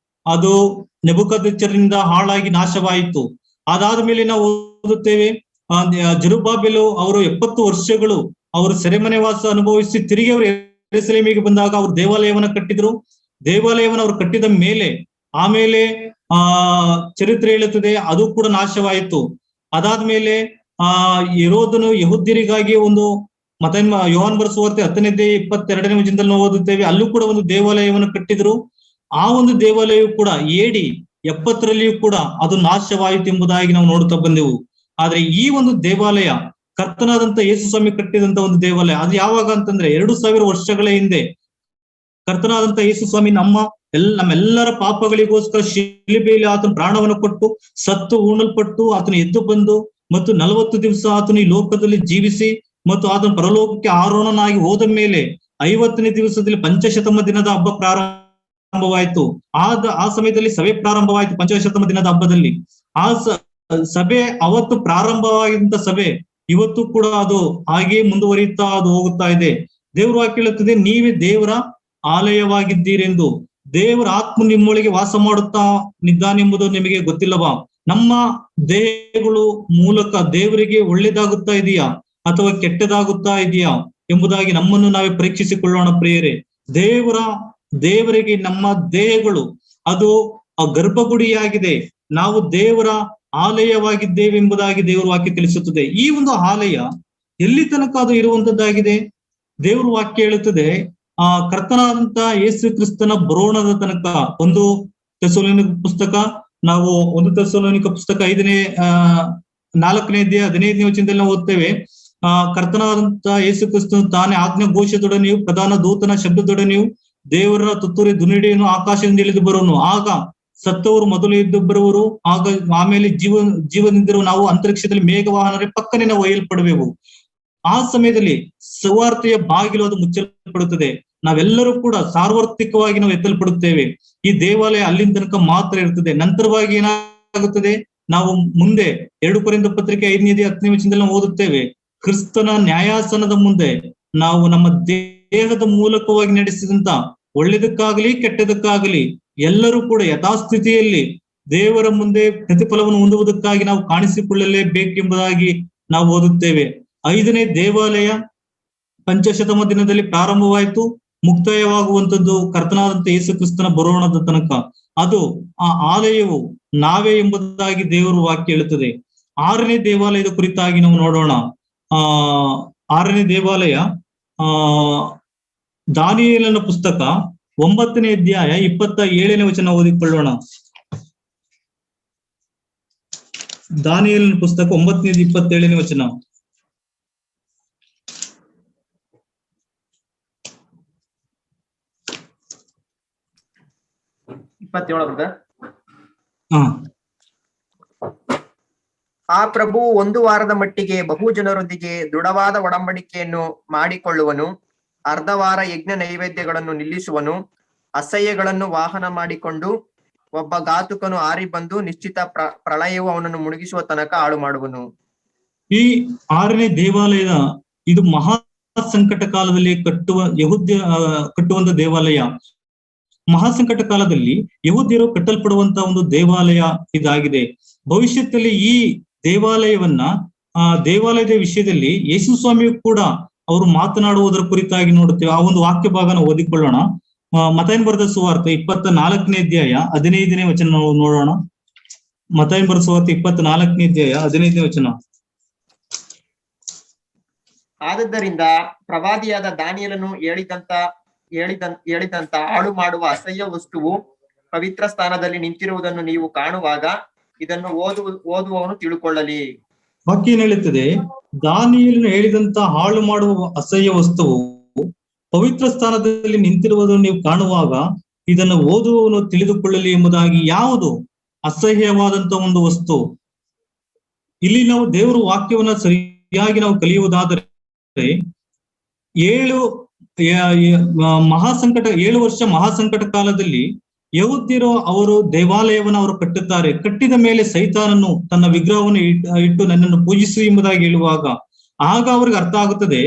ಅದು ನೆಬೂಕದ್ನೆಚ್ಚರನಿಂದ ಹಾಳಾಗಿ ನಾಶವಾಯಿತು. ಅದಾದ ಮೇಲೆ ನಾವು ಓದುತ್ತೇವೆ, ಜೆರುಬ್ಬಾಬೆಲ್ ಅವರು 70 ವರ್ಷಗಳು ಅವರು ಸೆರೆಮನೆ ವಾಸ ಅನುಭವಿಸಿ ತಿರುಗಿ ಅವರು ಯೆರೂಸಲೇಮಿಗೆ ಬಂದಾಗ ಅವರು ದೇವಾಲಯವನ್ನ ಕಟ್ಟಿದ್ರು. ದೇವಾಲಯವನ್ನು ಅವರು ಕಟ್ಟಿದ ಮೇಲೆ ಆಮೇಲೆ ಚರಿತ್ರೆ ಹೇಳುತ್ತದೆ ಅದು ಕೂಡ ನಾಶವಾಯಿತು. ಅದಾದ್ಮೇಲೆ ಹೆರೋದನು ಯೆಹೂದ್ಯರಿಗಾಗಿ ಒಂದು ಯೋಹಾನ ಬರೆದ ಸುವಾರ್ತೆ 10ನೇ ಅಧ್ಯಾಯ 22ನೇ ವಚನದಲ್ಲಿ ನಾವು ಓದುತ್ತೇವೆ, ಅಲ್ಲೂ ಕೂಡ ಒಂದು ದೇವಾಲಯವನ್ನು ಕಟ್ಟಿದ್ರು. ಆ ಒಂದು ದೇವಾಲಯವು ಕೂಡ AD 70ರಲ್ಲಿಯೂ ಕೂಡ ಅದು ನಾಶವಾಯಿತು ಎಂಬುದಾಗಿ ನಾವು ನೋಡುತ್ತಾ ಬಂದೆವು. ಆದ್ರೆ ಈ ಒಂದು ದೇವಾಲಯ ಕರ್ತನಾದಂತ ಯೇಸು ಸ್ವಾಮಿ ಕಟ್ಟಿದಂತ ಒಂದು ದೇವಾಲಯ ಅದು ಯಾವಾಗ ಅಂತಂದ್ರೆ 2000 ವರ್ಷಗಳ ಹಿಂದೆ ಕರ್ತನಾದಂತ ಯೇಸು ಸ್ವಾಮಿ ನಮ್ಮೆಲ್ಲರ ಪಾಪಗಳಿಗೋಸ್ಕರ ಶಿಲುಬೆಯಲ್ಲಿ ಆತನ ಪ್ರಾಣವನ್ನು ಕೊಟ್ಟು ಸತ್ತು ಉಣಲ್ಪಟ್ಟು ಆತನು ಎದ್ದು ಬಂದು ಮತ್ತು 40 ದಿವಸ ಆತನು ಈ ಲೋಕದಲ್ಲಿ ಜೀವಿಸಿ ಮತ್ತು ಆತನ ಪರಲೋಕಕ್ಕೆ ಆರೋಹಣನಾಗಿ ಹೋದ ಮೇಲೆ 50ನೇ ದಿವಸದಲ್ಲಿ ಪಂಚಶತಮ ದಿನದ ಹಬ್ಬ ಪ್ರಾರಂಭವಾಯಿತು. ಆ ಸಮಯದಲ್ಲಿ ಸಭೆ ಪ್ರಾರಂಭವಾಯಿತು. ಪಂಚಶತಮ ದಿನದ ಹಬ್ಬದಲ್ಲಿ ಆ ಸಭೆ ಅವತ್ತು ಪ್ರಾರಂಭವಾಗಿದ್ದಂತ ಸಭೆ ಇವತ್ತು ಕೂಡ ಅದು ಹಾಗೆ ಮುಂದುವರಿಯುತ್ತಾ ಅದು ಹೋಗುತ್ತಾ ಇದೆ. ದೇವ್ರ ವಾಕ್ಯ ಹೇಳುತ್ತದೆ, ನೀವೇ ದೇವರ ಆಲಯವಾಗಿದ್ದೀರೆಂದು. ದೇವರ ಆತ್ಮ ನಿಮ್ಮೊಳಗೆ ವಾಸ ಮಾಡುತ್ತಾ ನಿದ್ದಾನೆಂಬುದು ನಿಮಗೆ ಗೊತ್ತಿಲ್ಲವಾ? ನಮ್ಮ ದೇಹಗಳು ಮೂಲಕ ದೇವರಿಗೆ ಒಳ್ಳೇದಾಗುತ್ತಾ ಇದೆಯಾ ಅಥವಾ ಕೆಟ್ಟದಾಗುತ್ತಾ ಇದೆಯಾ ಎಂಬುದಾಗಿ ನಮ್ಮನ್ನು ನಾವೇ ಪರೀಕ್ಷಿಸಿಕೊಳ್ಳೋಣ ಪ್ರಿಯರೇ. ದೇವರಿಗೆ ನಮ್ಮ ದೇಹಗಳು ಅದು ಗರ್ಭಗುಡಿಯಾಗಿದೆ. ನಾವು ದೇವರ ಆಲಯವಾಗಿದ್ದೇವೆ ಎಂಬುದಾಗಿ ದೇವರ ವಾಕ್ಯ ತಿಳಿಸುತ್ತದೆ. ಈ ಒಂದು ಆಲಯ ಎಲ್ಲಿ ತನಕ ಅದು ಇರುವಂತದ್ದಾಗಿದೆ? ದೇವರ ವಾಕ್ಯ ಹೇಳುತ್ತದೆ, ಕರ್ತನಾದಂತ ಯೇಸು ಕ್ರಿಸ್ತನ ಬರೋಣದ ತನಕ. 1 ಥೆಸಲೋನಿಕ ಪುಸ್ತಕ, ನಾವು 1 ಥೆಸಲೋನಿಕ ಪುಸ್ತಕ 5ನೇ 4ನೇ ಅಧ್ಯಾಯ 15ನೇ ವಚನದಲ್ಲಿ ನಾವು ಓದ್ತೇವೆ, ಕರ್ತನಾದಂತ ಯೇಸು ಕ್ರಿಸ್ತನು ತಾನೇ ಆಜ್ಞಾ ಘೋಷದೊಡನೆಯೂ ಪ್ರಧಾನ ದೂತನ ಶಬ್ದದೊಡನೆಯೂ ದೇವರ ತುತ್ತೂರಿ ಧ್ವನಿಯನ್ನು ಆಕಾಶದಿಂದ ಇಳಿದು ಬರುವನು. ಆಗ ಸತ್ತವರು ಮೊದಲು ಎದ್ದು ಬರುವರು. ಆಮೇಲೆ ಜೀವದಿಂದಿರುವ ನಾವು ಅಂತರಿಕ್ಷದಲ್ಲಿ ಮೇಘವಾಹನರ ಪಕ್ಕನೆ ನಾವು ಒಯ್ಯಲ್ಪಡಬೇಕು. ಆ ಸಮಯದಲ್ಲಿ ಸುವಾರ್ತೆಯ ಬಾಗಿಲು ಅದು ಮುಚ್ಚಲ್ಪಡುತ್ತದೆ. ನಾವೆಲ್ಲರೂ ಕೂಡ ಸಾರ್ವತ್ರಿಕವಾಗಿ ನಾವು ಎತ್ತಲ್ಪಡುತ್ತೇವೆ. ಈ ದೇವಾಲಯ ಅಲ್ಲಿನ ತನಕ ಮಾತ್ರ ಇರ್ತದೆ. ನಂತರವಾಗಿ ಏನಾಗುತ್ತದೆ? ನಾವು ಮುಂದೆ 2 ಕೊರಿಂಥ ಪತ್ರಿಕೆ 5ನೇ ಅಧ್ಯಾಯ 10ನೇ ವಚನದಲ್ಲಿ ನಾವು ಓದುತ್ತೇವೆ, ಕ್ರಿಸ್ತನ ನ್ಯಾಯಾಸನದ ಮುಂದೆ ನಾವು ನಮ್ಮ ದೇಹದ ಮೂಲಕವಾಗಿ ನಡೆಸಿದಂತ ಒಳ್ಳೆದಕ್ಕಾಗಲಿ ಕೆಟ್ಟದಕ್ಕಾಗಲಿ ಎಲ್ಲರೂ ಕೂಡ ಯಥಾಸ್ಥಿತಿಯಲ್ಲಿ ದೇವರ ಮುಂದೆ ಪ್ರತಿಫಲವನ್ನು ಹೊಂದುವುದಕ್ಕಾಗಿ ನಾವು ಕಾಣಿಸಿಕೊಳ್ಳಲೇಬೇಕೆಂಬುದಾಗಿ ನಾವು ಓದುತ್ತೇವೆ. 5ನೇ ದೇವಾಲಯ ಪಂಚಶತಮ ದಿನದಲ್ಲಿ ಪ್ರಾರಂಭವಾಯಿತು, ಮುಕ್ತಾಯವಾಗುವಂತದ್ದು ಕರ್ತನಾದಂತ ಯೇಸು ಕ್ರಿಸ್ತನ ಬರೋಣದ ತನಕ. ಅದು ಆ ಆಲಯವು ನಾವೇ ಎಂಬುದಾಗಿ ದೇವರ ವಾಕ್ಯ ಹೇಳುತ್ತದೆ. 6ನೇ ದೇವಾಲಯದ ಕುರಿತಾಗಿ ನಾವು ನೋಡೋಣ. 6ನೇ ದೇವಾಲಯ ದಾನಿಯೇಲನ ಪುಸ್ತಕ 9ನೇ ಅಧ್ಯಾಯ 27ನೇ ವಚನ ಓದಿಕೊಳ್ಳೋಣ. ದಾನಿಯೇಲನ ಪುಸ್ತಕ 9ನೇ 27ನೇ ವಚನ. ಆ ಪ್ರಭು 1 ವಾರದ ಮಟ್ಟಿಗೆ ಬಹು ಜನರೊಂದಿಗೆ ದೃಢವಾದ ಒಡಂಬಡಿಕೆಯನ್ನು ಮಾಡಿಕೊಳ್ಳುವನು. ಅರ್ಧ ವಾರ ಯಜ್ಞ ನೈವೇದ್ಯಗಳನ್ನು ನಿಲ್ಲಿಸುವನು. ಅಸಹ್ಯಗಳನ್ನು ವಾಹನ ಮಾಡಿಕೊಂಡು ಒಬ್ಬ ಘಾತುಕನು ಆರಿ ಬಂದು ನಿಶ್ಚಿತ ಪ್ರಳಯವು ಅವನನ್ನು ಮುಳುಗಿಸುವ ತನಕ ಹಾಳು ಮಾಡುವನು. ಈ 6ನೇ ದೇವಾಲಯದ ಇದು ಮಹಾ ಸಂಕಟ ಕಾಲದಲ್ಲಿ ಕಟ್ಟುವಂತ ದೇವಾಲಯ. ಮಹಾಸಂಕಟ ಕಾಲದಲ್ಲಿ ಯಹೂದ್ಯರು ಕಟ್ಟಲ್ಪಡುವಂತ ಒಂದು ದೇವಾಲಯ ಇದಾಗಿದೆ. ಭವಿಷ್ಯದಲ್ಲಿ ಈ ದೇವಾಲಯದ ವಿಷಯದಲ್ಲಿ ಯೇಸು ಸ್ವಾಮಿಯು ಕೂಡ ಅವರು ಮಾತನಾಡುವುದರ ಕುರಿತಾಗಿ ನೋಡುತ್ತೇವೆ. ಆ ಒಂದು ವಾಕ್ಯ ಭಾಗನ ಓದಿಕೊಳ್ಳೋಣ. ಮತ್ತಾಯನ ಬರೆದ ಸುವಾರ್ತೆ 24ನೇ ಅಧ್ಯಾಯ 15ನೇ ವಚನ ನಾವು ನೋಡೋಣ. ಮತ್ತಾಯನ ಬರೆದ ಸುವಾರ್ತೆ 24ನೇ ಅಧ್ಯಾಯ 15ನೇ ವಚನ. ಆದದ್ದರಿಂದ ಪ್ರವಾದಿಯಾದ ದಾನಿಯೇಲನು ಹೇಳಿದಂತ ಹಾಳು ಮಾಡುವ ಅಸಹ್ಯ ವಸ್ತುವು ಪವಿತ್ರ ಸ್ಥಾನದಲ್ಲಿ ನಿಂತಿರುವುದನ್ನು ನೀವು ಕಾಣುವಾಗ ಇದನ್ನು ಓದುವವನು ತಿಳುಕೊಳ್ಳಲಿ. ವಾಕ್ಯ ಏನ್ ಹೇಳುತ್ತದೆ? ದಾನಿಯೇಲನು ಹೇಳಿದಂತ ಹಾಳು ಮಾಡುವ ಅಸಹ್ಯ ವಸ್ತುವು ಪವಿತ್ರ ಸ್ಥಾನದಲ್ಲಿ ನಿಂತಿರುವುದನ್ನು ನೀವು ಕಾಣುವಾಗ ಇದನ್ನು ಓದುವವನು ತಿಳಿದುಕೊಳ್ಳಲಿ ಎಂಬುದಾಗಿ. ಯಾವುದು ಅಸಹ್ಯವಾದಂತ ಒಂದು ವಸ್ತು? ಇಲ್ಲಿ ನಾವು ದೇವರ ವಾಕ್ಯವನ್ನ ಸರಿಯಾಗಿ ನಾವು ಕಲಿಯುವುದಾದರೆ 7 ವರ್ಷ ಮಹಾಸಂಕಟ ಕಾಲದಲ್ಲಿ ಯಹೂದ್ಯರು ಅವರು ದೇವಾಲಯವನ್ನು ಅವರು ಕಟ್ಟುತ್ತಾರೆ. ಕಟ್ಟಿದ ಮೇಲೆ ಸೈತಾನನು ತನ್ನ ವಿಗ್ರಹವನ್ನು ಇಟ್ಟು ನನ್ನನ್ನು ಪೂಜಿಸು ಎಂಬುದಾಗಿ ಹೇಳುವಾಗ ಆಗ ಅವ್ರಿಗೆ ಅರ್ಥ ಆಗುತ್ತದೆ,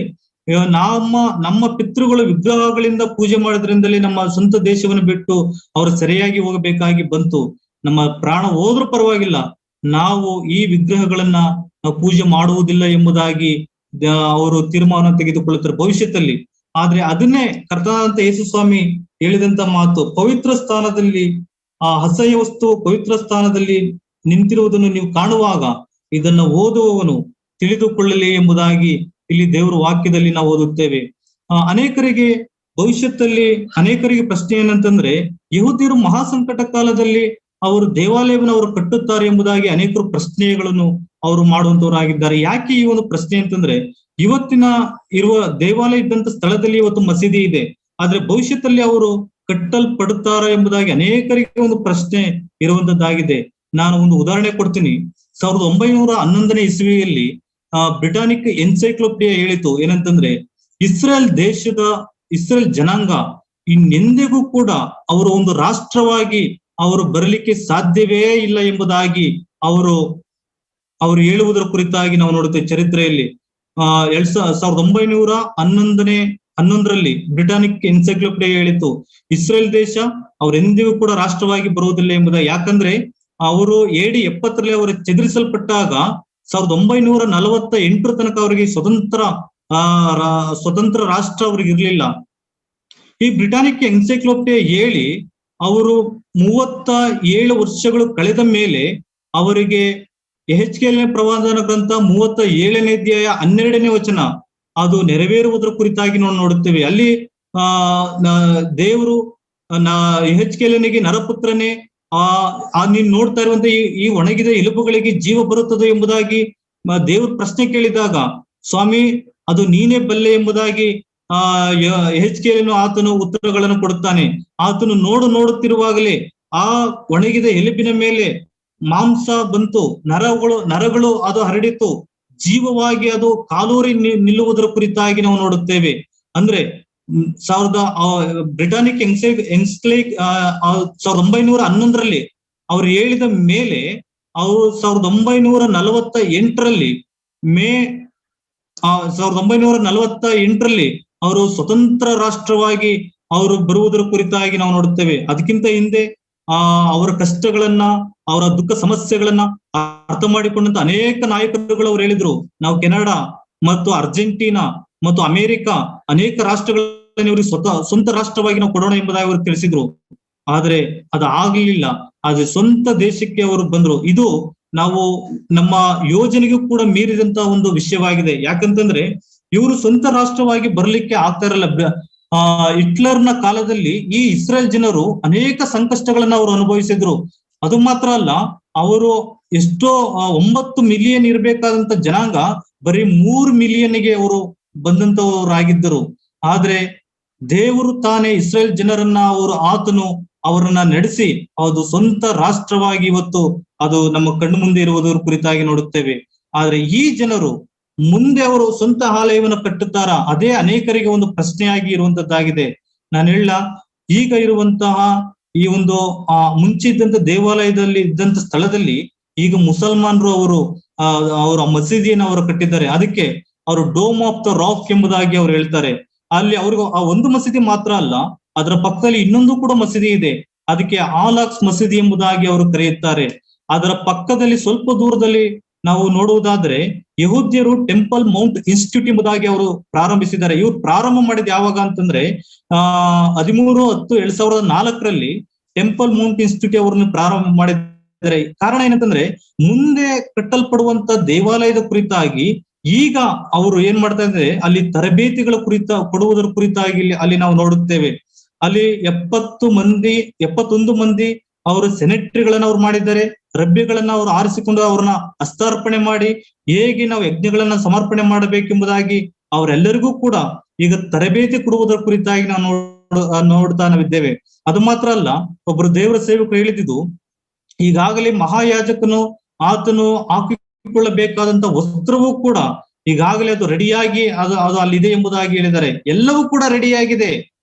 ನಮ್ಮ ಪಿತೃಗಳು ವಿಗ್ರಹಗಳಿಂದ ಪೂಜೆ ಮಾಡೋದ್ರಿಂದಲೇ ನಮ್ಮ ಸ್ವಂತ ದೇಶವನ್ನು ಬಿಟ್ಟು ಅವರು ಸರಿಯಾಗಿ ಹೋಗಬೇಕಾಗಿ ಬಂತು. ನಮ್ಮ ಪ್ರಾಣ ಹೋದ್ರೂ ಪರವಾಗಿಲ್ಲ, ನಾವು ಈ ವಿಗ್ರಹಗಳನ್ನ ನಾವು ಪೂಜೆ ಮಾಡುವುದಿಲ್ಲ ಎಂಬುದಾಗಿ ಅವರು ತೀರ್ಮಾನ ತೆಗೆದುಕೊಳ್ಳುತ್ತಾರೆ ಭವಿಷ್ಯದಲ್ಲಿ. ಆದ್ರೆ ಅದನ್ನೇ ಕರ್ತನಾದಂತ ಯೇಸು ಸ್ವಾಮಿ ಹೇಳಿದಂತ ಮಾತು, ಪವಿತ್ರ ಸ್ಥಾನದಲ್ಲಿ ಆ ಅಸಹ್ಯ ವಸ್ತು ಪವಿತ್ರ ಸ್ಥಾನದಲ್ಲಿ ನಿಂತಿರುವುದನ್ನು ನೀವು ಕಾಣುವಾಗ ಇದನ್ನು ಓದುವವನು ತಿಳಿದುಕೊಳ್ಳಲಿ ಎಂಬುದಾಗಿ ಇಲ್ಲಿ ದೇವರ ವಾಕ್ಯದಲ್ಲಿ ನಾವು ಓದುತ್ತೇವೆ. ಅನೇಕರಿಗೆ ಪ್ರಶ್ನೆ ಏನಂತಂದ್ರೆ, ಯಹೂದ್ಯರು ಮಹಾಸಂಕಟ ಕಾಲದಲ್ಲಿ ಅವರು ದೇವಾಲಯವನ್ನು ಅವರು ಕಟ್ಟುತ್ತಾರೆ ಎಂಬುದಾಗಿ ಅನೇಕರು ಪ್ರಶ್ನೆಗಳನ್ನು ಅವರು ಮಾಡುವಂತವರಾಗಿದ್ದಾರೆ. ಯಾಕೆ ಈ ಒಂದು ಪ್ರಶ್ನೆ ಅಂತಂದ್ರೆ, ಇವತ್ತಿನ ಇರುವ ದೇವಾಲಯ ಇದ್ದಂತ ಸ್ಥಳದಲ್ಲಿ ಇವತ್ತು ಮಸೀದಿ ಇದೆ, ಆದ್ರೆ ಭವಿಷ್ಯದಲ್ಲಿ ಅವರು ಕಟ್ಟಲ್ಪಡುತ್ತಾರ ಎಂಬುದಾಗಿ ಅನೇಕರಿಗೆ ಒಂದು ಪ್ರಶ್ನೆ ಇರುವಂತದ್ದಾಗಿದೆ. ನಾನು ಒಂದು ಉದಾಹರಣೆ ಕೊಡ್ತೀನಿ. 1911ನೇ ಇಸ್ವಿಯಲ್ಲಿ ಬ್ರಿಟಾನಿಕ್ ಎನ್ಸೈಕ್ಲೋಪೀಡಿಯಾ ಹೇಳಿತು ಏನಂತಂದ್ರೆ, ಇಸ್ರೇಲ್ ಜನಾಂಗ ಇನ್ನೆಂದಿಗೂ ಕೂಡ ಅವರು ಒಂದು ರಾಷ್ಟ್ರವಾಗಿ ಅವರು ಬರಲಿಕ್ಕೆ ಸಾಧ್ಯವೇ ಇಲ್ಲ ಎಂಬುದಾಗಿ ಅವರು ಹೇಳುವುದರ ಕುರಿತಾಗಿ ನಾವು ನೋಡುತ್ತೇವೆ ಚರಿತ್ರೆಯಲ್ಲಿ. 1911ನೇ 11ರಲ್ಲಿ ಬ್ರಿಟಾನಿಕ್ ಎನ್ಸೈಕ್ಲೋಪೀಡಿಯಾ ಹೇಳಿತು, ಇಸ್ರೇಲ್ ದೇಶ ಅವರೆಂದಿಗೂ ಕೂಡ ರಾಷ್ಟ್ರವಾಗಿ ಬರುವುದಿಲ್ಲ ಎಂಬುದಾಗಿ. ಯಾಕಂದ್ರೆ ಅವರು AD 70ರಲ್ಲಿ ಅವರು ಚದುರಿಸಲ್ಪಟ್ಟಾಗ 1948 ತನಕ ಅವರಿಗೆ ಸ್ವತಂತ್ರ ರಾಷ್ಟ್ರ ಅವ್ರಿಗೆ ಇರ್ಲಿಲ್ಲ. ಈ ಬ್ರಿಟಾನಿಕ್ ಎನ್ಸೈಕ್ಲೋಪೀಡಿಯಾ ಹೇಳಿ ಅವರು 37 ವರ್ಷಗಳು ಕಳೆದ ಮೇಲೆ ಅವರಿಗೆ ಯೆಹೆಜ್ಕೇಲನ ಪ್ರವಾದನ ಗ್ರಂಥ 37ನೇ ಅಧ್ಯಾಯ 12ನೇ ವಚನ ಅದು ನೆರವೇರುವುದರ ಕುರಿತಾಗಿ ನಾವು ನೋಡುತ್ತೇವೆ. ಅಲ್ಲಿ ದೇವರು ಯೆಹೆಜ್ಕೇಲನಿಗೆ, ನರಪುತ್ರನೇ, ನೀನ್ ನೋಡ್ತಾ ಇರುವಂತ ಈ ಒಣಗಿದ ಎಲುಬುಗಳಿಗೆ ಜೀವ ಬರುತ್ತದೆ ಎಂಬುದಾಗಿ ದೇವರು ಪ್ರಶ್ನೆ ಕೇಳಿದಾಗ, ಸ್ವಾಮಿ ಅದು ನೀನೇ ಬಲ್ಲೆ ಎಂಬುದಾಗಿ ಯೆಹೆಜ್ಕೇಲನು ಆತನು ಉತ್ತರಗಳನ್ನು ಕೊಡುತ್ತಾನೆ. ಆತನು ನೋಡುತ್ತಿರುವಾಗಲೇ ಆ ಒಣಗಿದ ಎಲುಬಿನ ಮೇಲೆ ಮಾಂಸ ಬಂತು, ನರಗಳು ಅದು ಹರಡಿತು, ಜೀವವಾಗಿ ಅದು ಕಾಲೂರಿ ನಿಲ್ಲುವುದರ ಕುರಿತಾಗಿ ನಾವು ನೋಡುತ್ತೇವೆ. ಅಂದ್ರೆ ಬ್ರಿಟಾನಿಕ್ 1911ರಲ್ಲಿ ಅವ್ರು ಹೇಳಿದ ಮೇಲೆ ಅವರು 1948ರಲ್ಲಿ ಮೇ 1948ರಲ್ಲಿ ಅವರು ಸ್ವತಂತ್ರ ರಾಷ್ಟ್ರವಾಗಿ ಅವರು ಬರುವುದರ ಕುರಿತಾಗಿ ನಾವು ನೋಡುತ್ತೇವೆ. ಅದಕ್ಕಿಂತ ಹಿಂದೆ ಅವರ ಕಷ್ಟಗಳನ್ನ, ಅವರ ದುಃಖ ಸಮಸ್ಯೆಗಳನ್ನ ಅರ್ಥ ಮಾಡಿಕೊಂಡಂತ ಅನೇಕ ನಾಯಕರುಗಳು ಅವ್ರು ಹೇಳಿದ್ರು, ನಾವು ಕೆನಡಾ ಮತ್ತು ಅರ್ಜೆಂಟೀನಾ ಮತ್ತು ಅಮೆರಿಕ ಅನೇಕ ರಾಷ್ಟ್ರಗಳನ್ನ ಇವ್ರಿಗೆ ಸ್ವಂತ ರಾಷ್ಟ್ರವಾಗಿ ನಾವು ಕೊಡೋಣ ಎಂಬುದಾಗಿ ಅವರು ತಿಳಿಸಿದ್ರು. ಆದ್ರೆ ಅದು ಆಗ್ಲಿಲ್ಲ. ಆದ್ರೆ ಸ್ವಂತ ದೇಶಕ್ಕೆ ಅವರು ಬಂದ್ರು. ಇದು ನಾವು ನಮ್ಮ ಯೋಜನೆಗೂ ಕೂಡ ಮೀರಿದಂತ ಒಂದು ವಿಷಯವಾಗಿದೆ. ಯಾಕಂತಂದ್ರೆ ಇವರು ಸ್ವಂತ ರಾಷ್ಟ್ರವಾಗಿ ಬರ್ಲಿಕ್ಕೆ ಆಗ್ತಾ ಇರಲ್ಲ. ಹಿಟ್ಲರ್ನ ಕಾಲದಲ್ಲಿ ಈ ಇಸ್ರೇಲ್ ಜನರು ಅನೇಕ ಸಂಕಷ್ಟಗಳನ್ನ ಅವರು ಅನುಭವಿಸಿದ್ರು. ಅದು ಮಾತ್ರ ಅಲ್ಲ, ಅವರು ಎಷ್ಟೋ 9 ಮಿಲಿಯನ್ ಇರ್ಬೇಕಾದಂತ ಜನಾಂಗ ಬರೀ 3 ಮಿಲಿಯನ್ಗೆ ಅವರು ಬಂದಂತವರಾಗಿದ್ದರು. ಆದ್ರೆ ದೇವರು ತಾನೇ ಇಸ್ರೇಲ್ ಜನರನ್ನ ಆತನು ಅವರನ್ನ ನಡೆಸಿ ಅದು ಸ್ವಂತ ರಾಷ್ಟ್ರವಾಗಿ ಇವತ್ತು ಅದು ನಮ್ಮ ಕಣ್ಣು ಮುಂದೆ ಇರುವುದರ ಕುರಿತಾಗಿ ನೋಡುತ್ತೇವೆ. ಆದ್ರೆ ಈ ಜನರು ಮುಂದೆ ಅವರು ಸ್ವಂತ ಆಲಯವನ್ನು ಕಟ್ಟುತ್ತಾರಾ? ಅದೇ ಅನೇಕರಿಗೆ ಒಂದು ಪ್ರಶ್ನೆಯಾಗಿ ಇರುವಂತದ್ದಾಗಿದೆ. ನಾನು ಹೇಳ, ಈಗ ಇರುವಂತಹ ಈ ಒಂದು ಮುಂಚೆ ಇದ್ದಂತ ದೇವಾಲಯದಲ್ಲಿ ಇದ್ದಂತ ಸ್ಥಳದಲ್ಲಿ ಈಗ ಮುಸಲ್ಮಾನರು ಅವರ ಮಸೀದಿಯನ್ನು ಅವರು ಕಟ್ಟಿದ್ದಾರೆ. ಅದಕ್ಕೆ ಅವರು ಡೋಮ್ ಆಫ್ ದ ರಾಕ್ ಎಂಬುದಾಗಿ ಅವ್ರು ಹೇಳ್ತಾರೆ. ಅಲ್ಲಿ ಅವ್ರಿಗೆ ಆ ಒಂದು ಮಸೀದಿ ಮಾತ್ರ ಅಲ್ಲ, ಅದರ ಪಕ್ಕದಲ್ಲಿ ಇನ್ನೊಂದು ಕೂಡ ಮಸೀದಿ ಇದೆ. ಅದಕ್ಕೆ ಆಲಾಕ್ಸ್ ಮಸೀದಿ ಎಂಬುದಾಗಿ ಅವರು ಕರೆಯುತ್ತಾರೆ. ಅದರ ಪಕ್ಕದಲ್ಲಿ ಸ್ವಲ್ಪ ದೂರದಲ್ಲಿ ನಾವು ನೋಡುವುದಾದ್ರೆ ಯಹೂದ್ಯರು ಟೆಂಪಲ್ ಮೌಂಟ್ ಇನ್ಸ್ಟಿಟ್ಯೂಟ್ ಎಂಬುದಾಗಿ ಅವರು ಪ್ರಾರಂಭಿಸಿದ್ದಾರೆ. ಇವ್ರು ಪ್ರಾರಂಭ ಮಾಡಿದ ಯಾವಾಗ ಅಂತಂದ್ರೆ 13/10/2004ರಲ್ಲಿ ಟೆಂಪಲ್ ಮೌಂಟ್ ಇನ್ಸ್ಟಿಟ್ಯೂಟ್ ಅವರನ್ನು ಪ್ರಾರಂಭ ಮಾಡಿದ್ದಾರೆ. ಕಾರಣ ಏನಂತಂದ್ರೆ ಮುಂದೆ ಕಟ್ಟಲ್ಪಡುವಂತ ದೇವಾಲಯದ ಕುರಿತಾಗಿ ಈಗ ಅವರು ಏನ್ ಮಾಡ್ತಾ ಇದ್ರೆ ಅಲ್ಲಿ ತರಬೇತಿಗಳ ಕೊಡುವುದರ ಕುರಿತಾಗಿ ಅಲ್ಲಿ ನಾವು ನೋಡುತ್ತೇವೆ. ಅಲ್ಲಿ 71 ಮಂದಿ ಅವರು ಸೆನೆಟ್ರಿಗಳನ್ನ ಅವ್ರು ಮಾಡಿದ್ದಾರೆ. ರಬ್ಬಿಗಳನ್ನ ಅವರು ಆರಿಸಿಕೊಂಡು ಅವ್ರನ್ನ ಹಸ್ತಾರ್ಪಣೆ ಮಾಡಿ ಹೇಗೆ ನಾವು ಯಜ್ಞಗಳನ್ನ ಸಮರ್ಪಣೆ ಮಾಡಬೇಕೆಂಬುದಾಗಿ ಅವರೆಲ್ಲರಿಗೂ ಕೂಡ ಈಗ ತರಬೇತಿ ಕೊಡುವುದರ ಕುರಿತಾಗಿ ನಾವು ನೋಡ್ತಾ ನಾವಿದ್ದೇವೆ. ಅದು ಮಾತ್ರ ಅಲ್ಲ, ಒಬ್ಬರು ದೇವರ ಸೇವಕರು ಹೇಳಿದ್ದು, ಈಗಾಗಲೇ ಮಹಾಯಾಜಕನು ಆತನು ಹಾಕಿಕೊಳ್ಳಬೇಕಾದಂತ ವಸ್ತ್ರವೂ ಕೂಡ ಈಗಾಗಲೇ ಅದು ರೆಡಿಯಾಗಿ ಅದು ಅಲ್ಲಿದೆ ಎಂಬುದಾಗಿ ಹೇಳಿದ್ದಾರೆ. ಎಲ್ಲವೂ ಕೂಡ ರೆಡಿಯಾಗಿದೆ.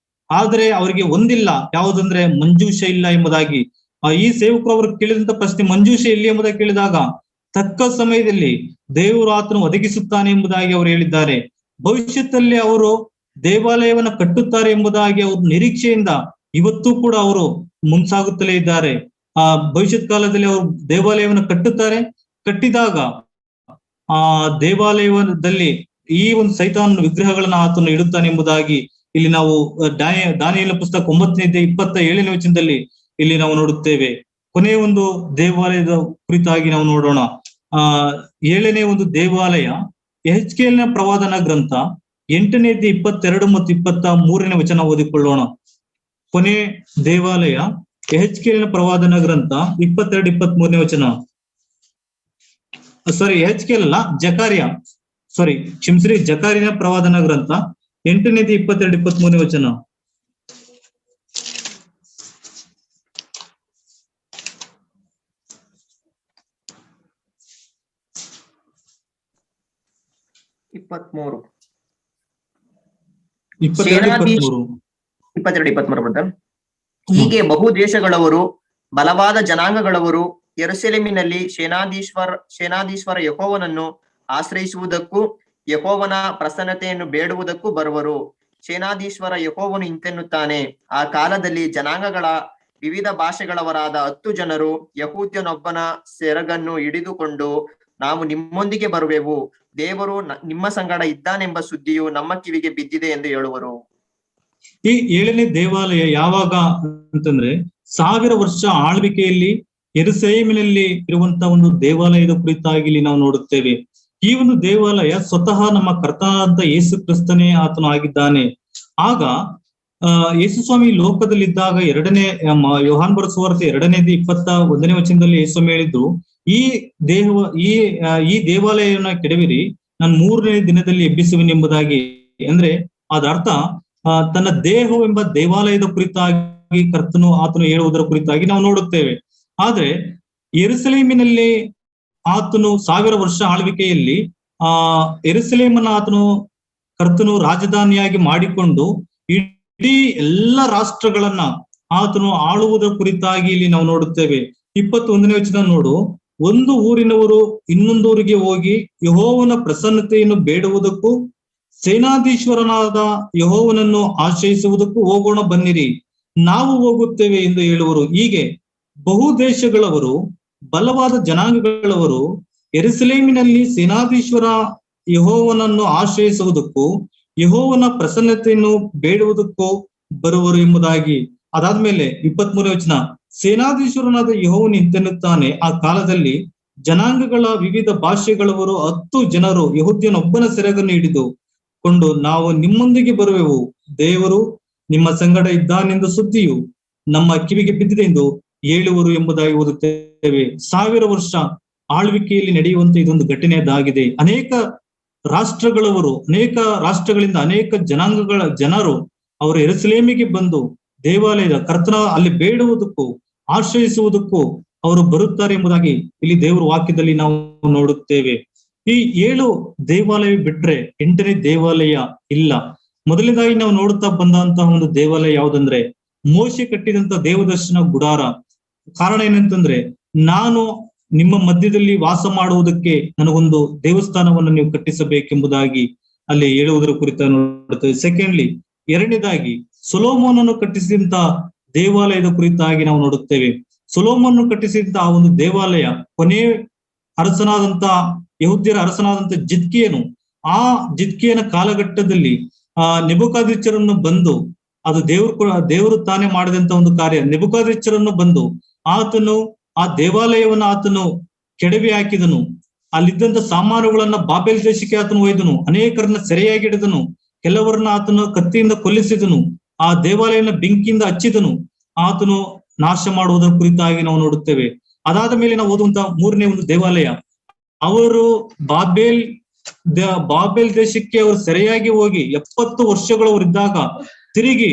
ಆದ್ರೆ ಅವರಿಗೆ ಒಂದಿಲ್ಲ, ಯಾವುದಂದ್ರೆ ಮಂಜೂಷ ಇಲ್ಲ ಎಂಬುದಾಗಿ. ಈ ಸೇವಕರು ಅವರು ಕೇಳಿದಂತ ಪ್ರಶ್ನೆ, ಮಂಜೂಷ ಎಲ್ಲಿ ಎಂಬುದಾಗಿ ಕೇಳಿದಾಗ ತಕ್ಕ ಸಮಯದಲ್ಲಿ ದೇವರು ಆತನು ಒದಗಿಸುತ್ತಾನೆ ಎಂಬುದಾಗಿ ಅವರು ಹೇಳಿದ್ದಾರೆ. ಭವಿಷ್ಯದಲ್ಲಿ ಅವರು ದೇವಾಲಯವನ್ನ ಕಟ್ಟುತ್ತಾರೆ ಎಂಬುದಾಗಿ ಅವ್ರ ನಿರೀಕ್ಷೆಯಿಂದ ಇವತ್ತು ಕೂಡ ಅವರು ಮುಂಸಾಗುತ್ತಲೇ ಇದ್ದಾರೆ. ಭವಿಷ್ಯತ್ ಕಾಲದಲ್ಲಿ ಅವರು ದೇವಾಲಯವನ್ನು ಕಟ್ಟುತ್ತಾರೆ. ಕಟ್ಟಿದಾಗ ಆ ದೇವಾಲಯದಲ್ಲಿ ಈ ಒಂದು ಸೈತಾನನ ವಿಗ್ರಹಗಳನ್ನ ಆತನು ಇಡುತ್ತಾನೆ ಎಂಬುದಾಗಿ ಇಲ್ಲಿ ನಾವು ದಾನಿಯೇಲನ ಪುಸ್ತಕ 9:27ನೇ ವಚನದಲ್ಲಿ ಇಲ್ಲಿ ನಾವು ನೋಡುತ್ತೇವೆ. ಕೊನೆಯ ಒಂದು ದೇವಾಲಯದ ಕುರಿತಾಗಿ ನಾವು ನೋಡೋಣ. 7ನೇ ಒಂದು ದೇವಾಲಯ ಯೆಹೆಜ್ಕೇಲನ ಪ್ರವಾದನ ಗ್ರಂಥ 8ನೇ ಅಧ್ಯಾಯ 22 ಮತ್ತು 23ನೇ ವಚನ ಓದಿಕೊಳ್ಳೋಣ. ಕೊನೆ ದೇವಾಲಯ ಯೆಹೆಜ್ಕೇಲನ ಪ್ರವಾದನ ಗ್ರಂಥ 22-23ನೇ ವಚನ. ಯೆಹೆಜ್ಕೇಲ್ ಅಲ್ಲ, ಜಕಾರಿಯನ ಪ್ರವಾದನ ಗ್ರಂಥ 8ನೇ ಅಧ್ಯಾಯ 22-23ನೇ ವಚನ. ಹೀಗೆ ಬಹು ದೇಶಗಳವರು, ಬಲವಾದ ಜನಾಂಗಗಳವರು ಯೆರೂಸಲೇಮಿನಲ್ಲಿ ಸೇನಾಧೀಶ್ವರ ಯೆಹೋವನನ್ನು ಆಶ್ರಯಿಸುವುದಕ್ಕೂ ಯೆಹೋವನ ಪ್ರಸನ್ನತೆಯನ್ನು ಬೇಡುವುದಕ್ಕೂ ಬರುವರು. ಸೇನಾಧೀಶ್ವರ ಯೆಹೋವನು ಇಂತೆನ್ನುತ್ತಾನೆ, ಆ ಕಾಲದಲ್ಲಿ ಜನಾಂಗಗಳ ವಿವಿಧ ಭಾಷೆಗಳವರಾದ 10 ಜನರು ಯಹೂದ್ಯನೊಬ್ಬನ ಸೆರಗನ್ನು ಹಿಡಿದುಕೊಂಡು ನಾವು ನಿಮ್ಮೊಂದಿಗೆ ಬರುವೆವು, ದೇವರು ನಿಮ್ಮ ಸಂಗಡ ಇದ್ದಾನೆಂಬ ಸುದ್ದಿಯು ನಮ್ಮ ಕಿವಿಗೆ ಬಿದ್ದಿದೆ ಎಂದು ಹೇಳುವರು. ಈ 7ನೇ ದೇವಾಲಯ ಯಾವಾಗ ಅಂತಂದ್ರೆ 1000 ವರ್ಷ ಆಳ್ವಿಕೆಯಲ್ಲಿ ಯೆರೂಸಲೇಮಿನಲ್ಲಿ ಇರುವಂತಹ ಒಂದು ದೇವಾಲಯದ ಕುರಿತಾಗಿ ಇಲ್ಲಿ ನಾವು ನೋಡುತ್ತೇವೆ. ಈ ಒಂದು ದೇವಾಲಯ ಸ್ವತಃ ನಮ್ಮ ಕರ್ತನಾದ ಯೇಸು ಕ್ರಿಸ್ತನೇ ಆತನು ಆಗಿದ್ದಾನೆ. ಆಗ ಯೇಸು ಸ್ವಾಮಿ ಲೋಕದಲ್ಲಿದ್ದಾಗ ಯೋಹಾನ್ ಬರೆದ ಸುವಾರ್ತೆ 2:21 ವಚನದಲ್ಲಿ ಯೇಸು ಸ್ವಾಮಿ ಹೇಳಿದ್ರು, ಈ ದೇವಾಲಯವನ್ನು ಕೆಡವಿರಿ, ನಾನು 3ನೇ ದಿನದಲ್ಲಿ ಎಬ್ಬಿಸುವೆನು ಎಂಬುದಾಗಿ. ಅಂದ್ರೆ ಅದರ್ಥ ತನ್ನ ದೇಹವೆಂಬ ದೇವಾಲಯದ ಕುರಿತಾಗಿ ಆತನು ಹೇಳುವುದರ ಕುರಿತಾಗಿ ನಾವು ನೋಡುತ್ತೇವೆ. ಆದ್ರೆ ಯೆರೂಸಲೇಮಿನಲ್ಲಿ ಆತನು 1000 ವರ್ಷ ಆಳ್ವಿಕೆಯಲ್ಲಿ ಯೆರೂಸಲೇಮನ್ನ ಕರ್ತನು ರಾಜಧಾನಿಯಾಗಿ ಮಾಡಿಕೊಂಡು ಇಡೀ ಎಲ್ಲ ರಾಷ್ಟ್ರಗಳನ್ನ ಆತನು ಆಳುವುದರ ಕುರಿತಾಗಿ ಇಲ್ಲಿ ನಾವು ನೋಡುತ್ತೇವೆ. 21ನೇ ವಚನ ನೋಡು, ಒಂದು ಊರಿನವರು ಇನ್ನೊಂದೂರಿಗೆ ಹೋಗಿ ಯೆಹೋವನ ಪ್ರಸನ್ನತೆಯನ್ನು ಬೇಡುವುದಕ್ಕೂ ಸೇನಾಧೀಶ್ವರನಾದ ಯೆಹೋವನನ್ನು ಆಶ್ರಯಿಸುವುದಕ್ಕೂ ಹೋಗೋಣ, ಬನ್ನಿರಿ, ನಾವು ಹೋಗುತ್ತೇವೆ ಎಂದು ಹೇಳುವರು. ಹೀಗೆ ಬಹು ದೇಶಗಳವರು, ಬಲವಾದ ಜನಾಂಗಗಳವರು ಯೆರೂಸಲೇಮಿನಲ್ಲಿ ಸೇನಾಧೀಶ್ವರ ಯೆಹೋವನನ್ನು ಆಶ್ರಯಿಸುವುದಕ್ಕೂ ಯೆಹೋವನ ಪ್ರಸನ್ನತೆಯನ್ನು ಬೇಡುವುದಕ್ಕೂ ಬರುವರು ಎಂಬುದಾಗಿ. ಅದಾದ್ಮೇಲೆ 23ನೇ ವಚನ, ಸೇನಾಧೀಶ್ವರನಾದ ಯೆಹೋವನು ಇಂತೆನ್ನುತ್ತಾನೆ, ಆ ಕಾಲದಲ್ಲಿ ಜನಾಂಗಗಳ ವಿವಿಧ ಭಾಷೆಗಳವರು 10 ಜನರು ಯೆಹೂದ್ಯನೊಬ್ಬನ ಸೆರಗನ್ನು ಹಿಡಿದುಕೊಂಡು ನಾವು ನಿಮ್ಮೊಂದಿಗೆ ಬರುವೆವು, ದೇವರು ನಿಮ್ಮ ಸಂಗಡ ಇದ್ದಾನೆಂದು ಸುದ್ದಿಯು ನಮ್ಮ ಕಿವಿಗೆ ಬಿದ್ದಿದೆ ಎಂದು ಹೇಳುವರು ಎಂಬುದಾಗಿ ಓದುತ್ತೇವೆ. 1000 ವರ್ಷ ಆಳ್ವಿಕೆಯಲ್ಲಿ ನಡೆಯುವಂತ ಇದೊಂದು ಘಟನೆಯದಾಗಿದೆ. ಅನೇಕ ರಾಷ್ಟ್ರಗಳಿಂದ ಅನೇಕ ಜನಾಂಗಗಳ ಜನರು ಅವರು ಯೆರೂಸಲೇಮಿಗೆ ಬಂದು ದೇವಾಲಯದ ಕರ್ತನ ಅಲ್ಲಿ ಬೇಡುವುದಕ್ಕೂ ಆಶ್ರಯಿಸುವುದಕ್ಕೂ ಅವರು ಬರುತ್ತಾರೆ ಎಂಬುದಾಗಿ ಇಲ್ಲಿ ದೇವರ ವಾಕ್ಯದಲ್ಲಿ ನಾವು ನೋಡುತ್ತೇವೆ. ಈ 7 ದೇವಾಲಯ ಬಿಟ್ರೆ 8ನೇ ದೇವಾಲಯ ಇಲ್ಲ. ಮೊದಲನೇದಾಗಿ ನಾವು ನೋಡುತ್ತಾ ಬಂದಂತಹ ಒಂದು ದೇವಾಲಯ ಯಾವುದಂದ್ರೆ ಮೋಶೆ ಕಟ್ಟಿದಂತ ದೇವದರ್ಶನ ಗುಡಾರ. ಕಾರಣ ಏನಂತಂದ್ರೆ, ನಾನು ನಿಮ್ಮ ಮಧ್ಯದಲ್ಲಿ ವಾಸ ಮಾಡುವುದಕ್ಕೆ ನನಗೊಂದು ದೇವಸ್ಥಾನವನ್ನು ನೀವು ಕಟ್ಟಿಸಬೇಕೆಂಬುದಾಗಿ ಅಲ್ಲಿ ಹೇಳುವುದರ ಕುರಿತ ನೋಡುತ್ತೇವೆ. ಸೆಕೆಂಡ್ಲಿ, 2ನೇದಾಗಿ ಸೊಲೊಮೋನನು ಕಟ್ಟಿಸಿದಂತ ದೇವಾಲಯದ ಕುರಿತಾಗಿ ನಾವು ನೋಡುತ್ತೇವೆ. ಸೊಲೊಮೋನನು ಕಟ್ಟಿಸಿದಂತ ಆ ಒಂದು ದೇವಾಲಯ ಕೊನೆ ಅರಸನಾದಂತ ಯೆಹೂದ್ಯರ ಅರಸನಾದಂತ ಆ ಜಿದ್ಕೀಯನ ಕಾಲಘಟ್ಟದಲ್ಲಿ ನೆಬೂಕದ್ನೆಚ್ಚರನು ಬಂದು, ಅದು ದೇವರು ತಾನೇ ಮಾಡಿದಂತ ಒಂದು ಕಾರ್ಯ. ನೆಬೂಕದ್ನೆಚ್ಚರನು ಬಂದು ಆತನು ಆ ದೇವಾಲಯವನ್ನ ಆತನು ಕೆಡವಿ ಹಾಕಿದನು. ಅಲ್ಲಿದ್ದಂತ ಸಾಮಾನುಗಳನ್ನ ಬಾಬೆಲ್ ದೇಶಕ್ಕೆ ಆತನು ಒಯ್ದನು. ಅನೇಕರನ್ನ ಸೆರೆಯಾಗಿ ಹಿಡಿದನು. ಕೆಲವರನ್ನ ಆತನು ಕತ್ತಿಯಿಂದ ಕೊಲ್ಲಿಸಿದನು. ಆ ದೇವಾಲಯನ ಬೆಂಕಿಯಿಂದ ಹಚ್ಚಿದನು. ಆತನು ನಾಶ ಮಾಡುವುದರ ಕುರಿತಾಗಿ ನಾವು ನೋಡುತ್ತೇವೆ. ಅದಾದ ಮೇಲೆ ನಾವು ಓದುವಂತ 3ನೇ ಒಂದು ದೇವಾಲಯ, ಅವರು ಬಾಬೆಲ್ ದೇಶಕ್ಕೆ ಅವರು ಸೆರೆಯಾಗಿ ಹೋಗಿ 70 ವರ್ಷಗಳವರಿದ್ದಾಗ ತಿರುಗಿ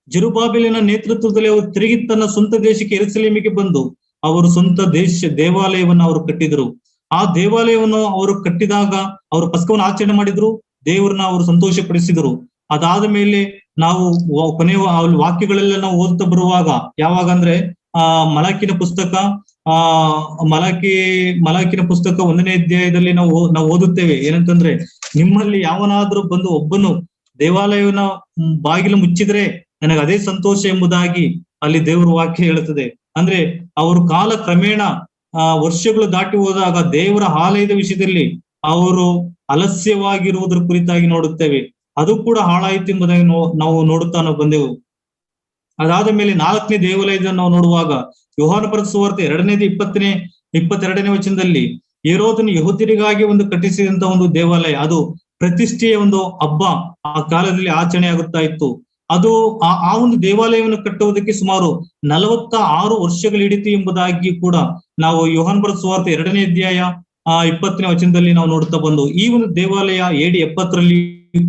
ಜೆರುಬ್ಬಾಬೆಲನ ನೇತೃತ್ವದಲ್ಲಿ ಅವರು ತಿರುಗಿ ತನ್ನ ಸ್ವಂತ ದೇಶಕ್ಕೆ ಯೆರೂಸಲೇಮಿಗೆ ಬಂದು ಅವರು ಸ್ವಂತ ದೇವಾಲಯವನ್ನು ಅವರು ಕಟ್ಟಿದರು. ಆ ದೇವಾಲಯವನ್ನು ಅವರು ಕಟ್ಟಿದಾಗ ಅವರು ಪಸ್ಕವನ್ನು ಆಚರಣೆ ಮಾಡಿದ್ರು, ದೇವರನ್ನ ಅವರು ಸಂತೋಷಪಡಿಸಿದರು. ಅದಾದ ಮೇಲೆ ನಾವು ಕೊನೆಯ ವಾಕ್ಯಗಳೆಲ್ಲ ನಾವು ಓದುತ್ತಾ ಬರುವಾಗ, ಯಾವಾಗ ಅಂದ್ರೆ ಮಲಾಕಿನ ಪುಸ್ತಕ 1ನೇ ಅಧ್ಯಾಯದಲ್ಲಿ ನಾವು ಓದುತ್ತೇವೆ. ಏನಂತಂದ್ರೆ, ನಿಮ್ಮಲ್ಲಿ ಯಾವನಾದ್ರೂ ಬಂದು ಒಬ್ಬನು ದೇವಾಲಯವನ್ನ ಬಾಗಿಲು ಮುಚ್ಚಿದ್ರೆ ನನಗೆ ಅದೇ ಸಂತೋಷ ಎಂಬುದಾಗಿ ಅಲ್ಲಿ ದೇವರ ವಾಕ್ಯ ಹೇಳುತ್ತದೆ. ಅಂದ್ರೆ ಅವರು ಕಾಲ ಕ್ರಮೇಣ ವರ್ಷಗಳು ದಾಟಿ ಹೋದಾಗ ದೇವರ ಆಲಯದ ವಿಷಯದಲ್ಲಿ ಅವರು ಅಲಸ್ಯವಾಗಿರುವುದರ ಕುರಿತಾಗಿ ನೋಡುತ್ತೇವೆ. ಅದು ಕೂಡ ಹಾಳಾಯಿತು ಎಂಬುದಾಗಿ ನಾವು ನೋಡುತ್ತಾ ಬಂದೆವು. ಅದಾದ ಮೇಲೆ 4ನೇ ದೇವಾಲಯದಲ್ಲಿ ನಾವು ನೋಡುವಾಗ ಯೋಹಾನ ಬರೆದ ಸುವಾರ್ತೆ 22ನೇ ವಚನದಲ್ಲಿ ಹೆರೋದನು ಯೆಹೂದ್ಯರಿಗಾಗಿ ಒಂದು ಕಟ್ಟಿಸಿದಂತ ಒಂದು ದೇವಾಲಯ, ಅದು ಪ್ರತಿಷ್ಠೆಯ ಒಂದು ಹಬ್ಬ ಆ ಕಾಲದಲ್ಲಿ ಆಚರಣೆ ಆಗುತ್ತಾ ಇತ್ತು. ಅದು ಆ ಒಂದು ದೇವಾಲಯವನ್ನು ಕಟ್ಟುವುದಕ್ಕೆ ಸುಮಾರು 46 ವರ್ಷಗಳು ಹಿಡಿತು ಎಂಬುದಾಗಿ ಕೂಡ ನಾವು ಯೋಹಾನ ಬರೆದ ಸುವಾರ್ತೆ 2ನೇ ಅಧ್ಯಾಯ 20ನೇ ವಚನದಲ್ಲಿ ನಾವು ನೋಡುತ್ತಾ ಬಂದು, ಈ ಒಂದು ದೇವಾಲಯ AD 70ರಲ್ಲಿ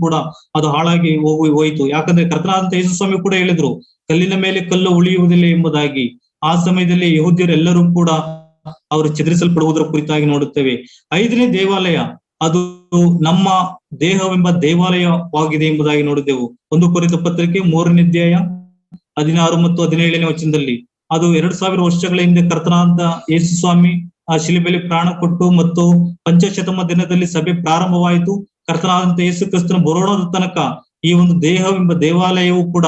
ಕೂಡ ಅದು ಹಾಳಾಗಿ ಹೋಯಿತು. ಯಾಕಂದ್ರೆ ಕರ್ತನಾದಂತ ಯೇಸು ಸ್ವಾಮಿ ಕೂಡ ಹೇಳಿದ್ರು, ಕಲ್ಲಿನ ಮೇಲೆ ಕಲ್ಲು ಉಳಿಯುವುದಿಲ್ಲ ಎಂಬುದಾಗಿ. ಆ ಸಮಯದಲ್ಲಿ ಯೆಹೂದ್ಯರೆಲ್ಲರೂ ಕೂಡ ಅವರು ಚದುರಿಸಲ್ಪಡುವುದರ ಕುರಿತಾಗಿ ನೋಡುತ್ತೇವೆ. 5ನೇ ದೇವಾಲಯ ಅದು ನಮ್ಮ ದೇಹವೆಂಬ ದೇವಾಲಯವಾಗಿದೆ ಎಂಬುದಾಗಿ ನೋಡಿದೆವು. 1 ಕೊರಿಂಥ ಪತ್ರಿಕೆ 3ನೇ ಅಧ್ಯಾಯ 16 ಮತ್ತು 17ನೇ ವಚನದಲ್ಲಿ ಅದು 2000 ವರ್ಷಗಳ ಹಿಂದೆ ಕರ್ತನಾದಂತ ಯೇಸು ಸ್ವಾಮಿ ಆ ಶಿಲುಬೆಯಲ್ಲಿ ಪ್ರಾಣ ಕೊಟ್ಟು ಮತ್ತು ಪಂಚಶತಮ ದಿನದಲ್ಲಿ ಸಭೆ ಪ್ರಾರಂಭವಾಯಿತು. ಕರ್ತನಾದಂತ ಯೇಸು ಕ್ರಿಸ್ತನ ಬರೋಣದ ತನಕ ಈ ಒಂದು ದೇಹವೆಂಬ ದೇವಾಲಯವು ಕೂಡ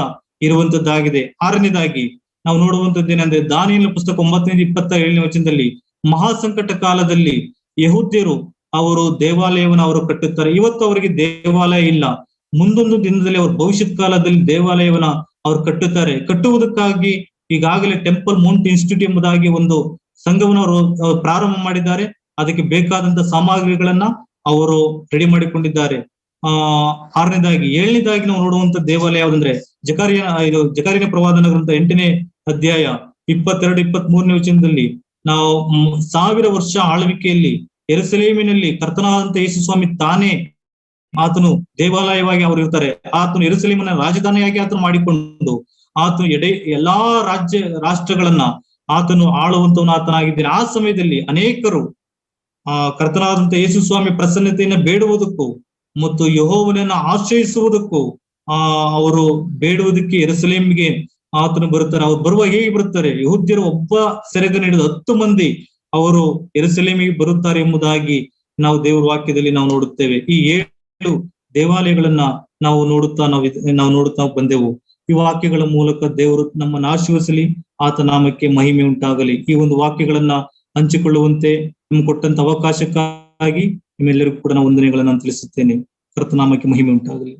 ಇರುವಂತದ್ದಾಗಿದೆ. ಆರನೇದಾಗಿ ನಾವು ನೋಡುವಂತದ್ದೇನೆಂದ್ರೆ ದಾನಿಯೇಲನ ಪುಸ್ತಕ 9:27 ವಚನದಲ್ಲಿ ಮಹಾಸಂಕಟ ಕಾಲದಲ್ಲಿ ಯಹೂದ್ಯರು ಅವರು ದೇವಾಲಯವನ್ನು ಅವರು ಕಟ್ಟುತ್ತಾರೆ. ಇವತ್ತು ಅವರಿಗೆ ದೇವಾಲಯ ಇಲ್ಲ. ಮುಂದೊಂದು ದಿನದಲ್ಲಿ ಅವರು ಭವಿಷ್ಯತ್ ಕಾಲದಲ್ಲಿ ದೇವಾಲಯವನ್ನ ಅವ್ರು ಕಟ್ಟುತ್ತಾರೆ. ಕಟ್ಟುವುದಕ್ಕಾಗಿ ಈಗಾಗಲೇ ಟೆಂಪಲ್ ಮೌಂಟ್ ಇನ್ಸ್ಟಿಟ್ಯೂಟ್ ಎಂಬುದಾಗಿ ಒಂದು ಸಂಘವನ್ನು ಅವರು ಪ್ರಾರಂಭ ಮಾಡಿದ್ದಾರೆ. ಅದಕ್ಕೆ ಬೇಕಾದಂತ ಸಾಮಗ್ರಿಗಳನ್ನ ಅವರು ರೆಡಿ ಮಾಡಿಕೊಂಡಿದ್ದಾರೆ. ಆರನೇದಾಗಿ, ಏಳನೇದಾಗಿ ನಾವು ನೋಡುವಂತ ದೇವಾಲಯ ಯಾವುದಂದ್ರೆ ಜಕರೀಯನ ಪ್ರವಾದನ ಗ್ರಂಥ 8ನೇ ಅಧ್ಯಾಯ 22-23 ವಚನದಲ್ಲಿ ನಾವು 1000 ವರ್ಷ ಆಳ್ವಿಕೆಯಲ್ಲಿ ಯೆರೂಸಲೇಮಿನಲ್ಲಿ ಕರ್ತನಾದಂತ ಯೇಸು ಸ್ವಾಮಿ ತಾನೇ ಆತನು ದೇವಾಲಯವಾಗಿ ಅವರು ಇರ್ತಾರೆ. ಆತನು ಯೆರೂಸಲೇಮಿನ ರಾಜಧಾನಿಯಾಗಿ ಆತನು ಮಾಡಿಕೊಂಡು ಆತನು ಎಲ್ಲಾ ರಾಷ್ಟ್ರಗಳನ್ನ ಆತನು ಆಳುವಂತವನು ಆತನಾಗಿದ್ದಾನೆ. ಆ ಸಮಯದಲ್ಲಿ ಅನೇಕರು ಕರ್ತನಾದಂತ ಯೇಸು ಸ್ವಾಮಿ ಪ್ರಸನ್ನತೆಯನ್ನ ಬೇಡುವುದಕ್ಕೂ ಮತ್ತು ಯೆಹೋವನನ್ನ ಆಶ್ರಯಿಸುವುದಕ್ಕೂ ಅವರು ಬೇಡುವುದಕ್ಕೆ ಯೆರೂಸಲೇಮಿಗೆ ಆತನು ಬರುತ್ತಾರೆ. ಅವ್ರು ಬರುವಾಗ ಹೇಗೆ ಬರುತ್ತಾರೆ? ಯಹೂದ್ಯರು ಒಬ್ಬ ಸೆರೆಗನ ಹಿಡಿದು 10 ಮಂದಿ ಅವರು ಯೆರೂಸಲೇಮಿಗೆ ಬರುತ್ತಾರೆ ಎಂಬುದಾಗಿ ನಾವು ದೇವರ ವಾಕ್ಯದಲ್ಲಿ ನಾವು ನೋಡುತ್ತೇವೆ. ಈ 7 ದೇವಾಲಯಗಳನ್ನ ನಾವು ನೋಡುತ್ತಾ ಬಂದೆವು. ಈ ವಾಕ್ಯಗಳ ಮೂಲಕ ದೇವರು ನಮ್ಮನ್ನು ಆಶೀರ್ವದಿಸಲಿ, ಆತ ನಾಮಕ್ಕೆ ಮಹಿಮೆ ಉಂಟಾಗಲಿ. ಈ ಒಂದು ವಾಕ್ಯಗಳನ್ನ ಹಂಚಿಕೊಳ್ಳುವಂತೆ ನಿಮ್ಗೆ ಕೊಟ್ಟಂತ ಅವಕಾಶಕ್ಕಾಗಿ ನಿಮ್ಮೆಲ್ಲರಿಗೂ ಕೂಡ ನಾನು ವಂದನೆಗಳನ್ನ ತಿಳಿಸುತ್ತೇನೆ. ಕರ್ತನಾಮಕ್ಕೆ ಮಹಿಮೆ ಉಂಟಾಗಲಿ.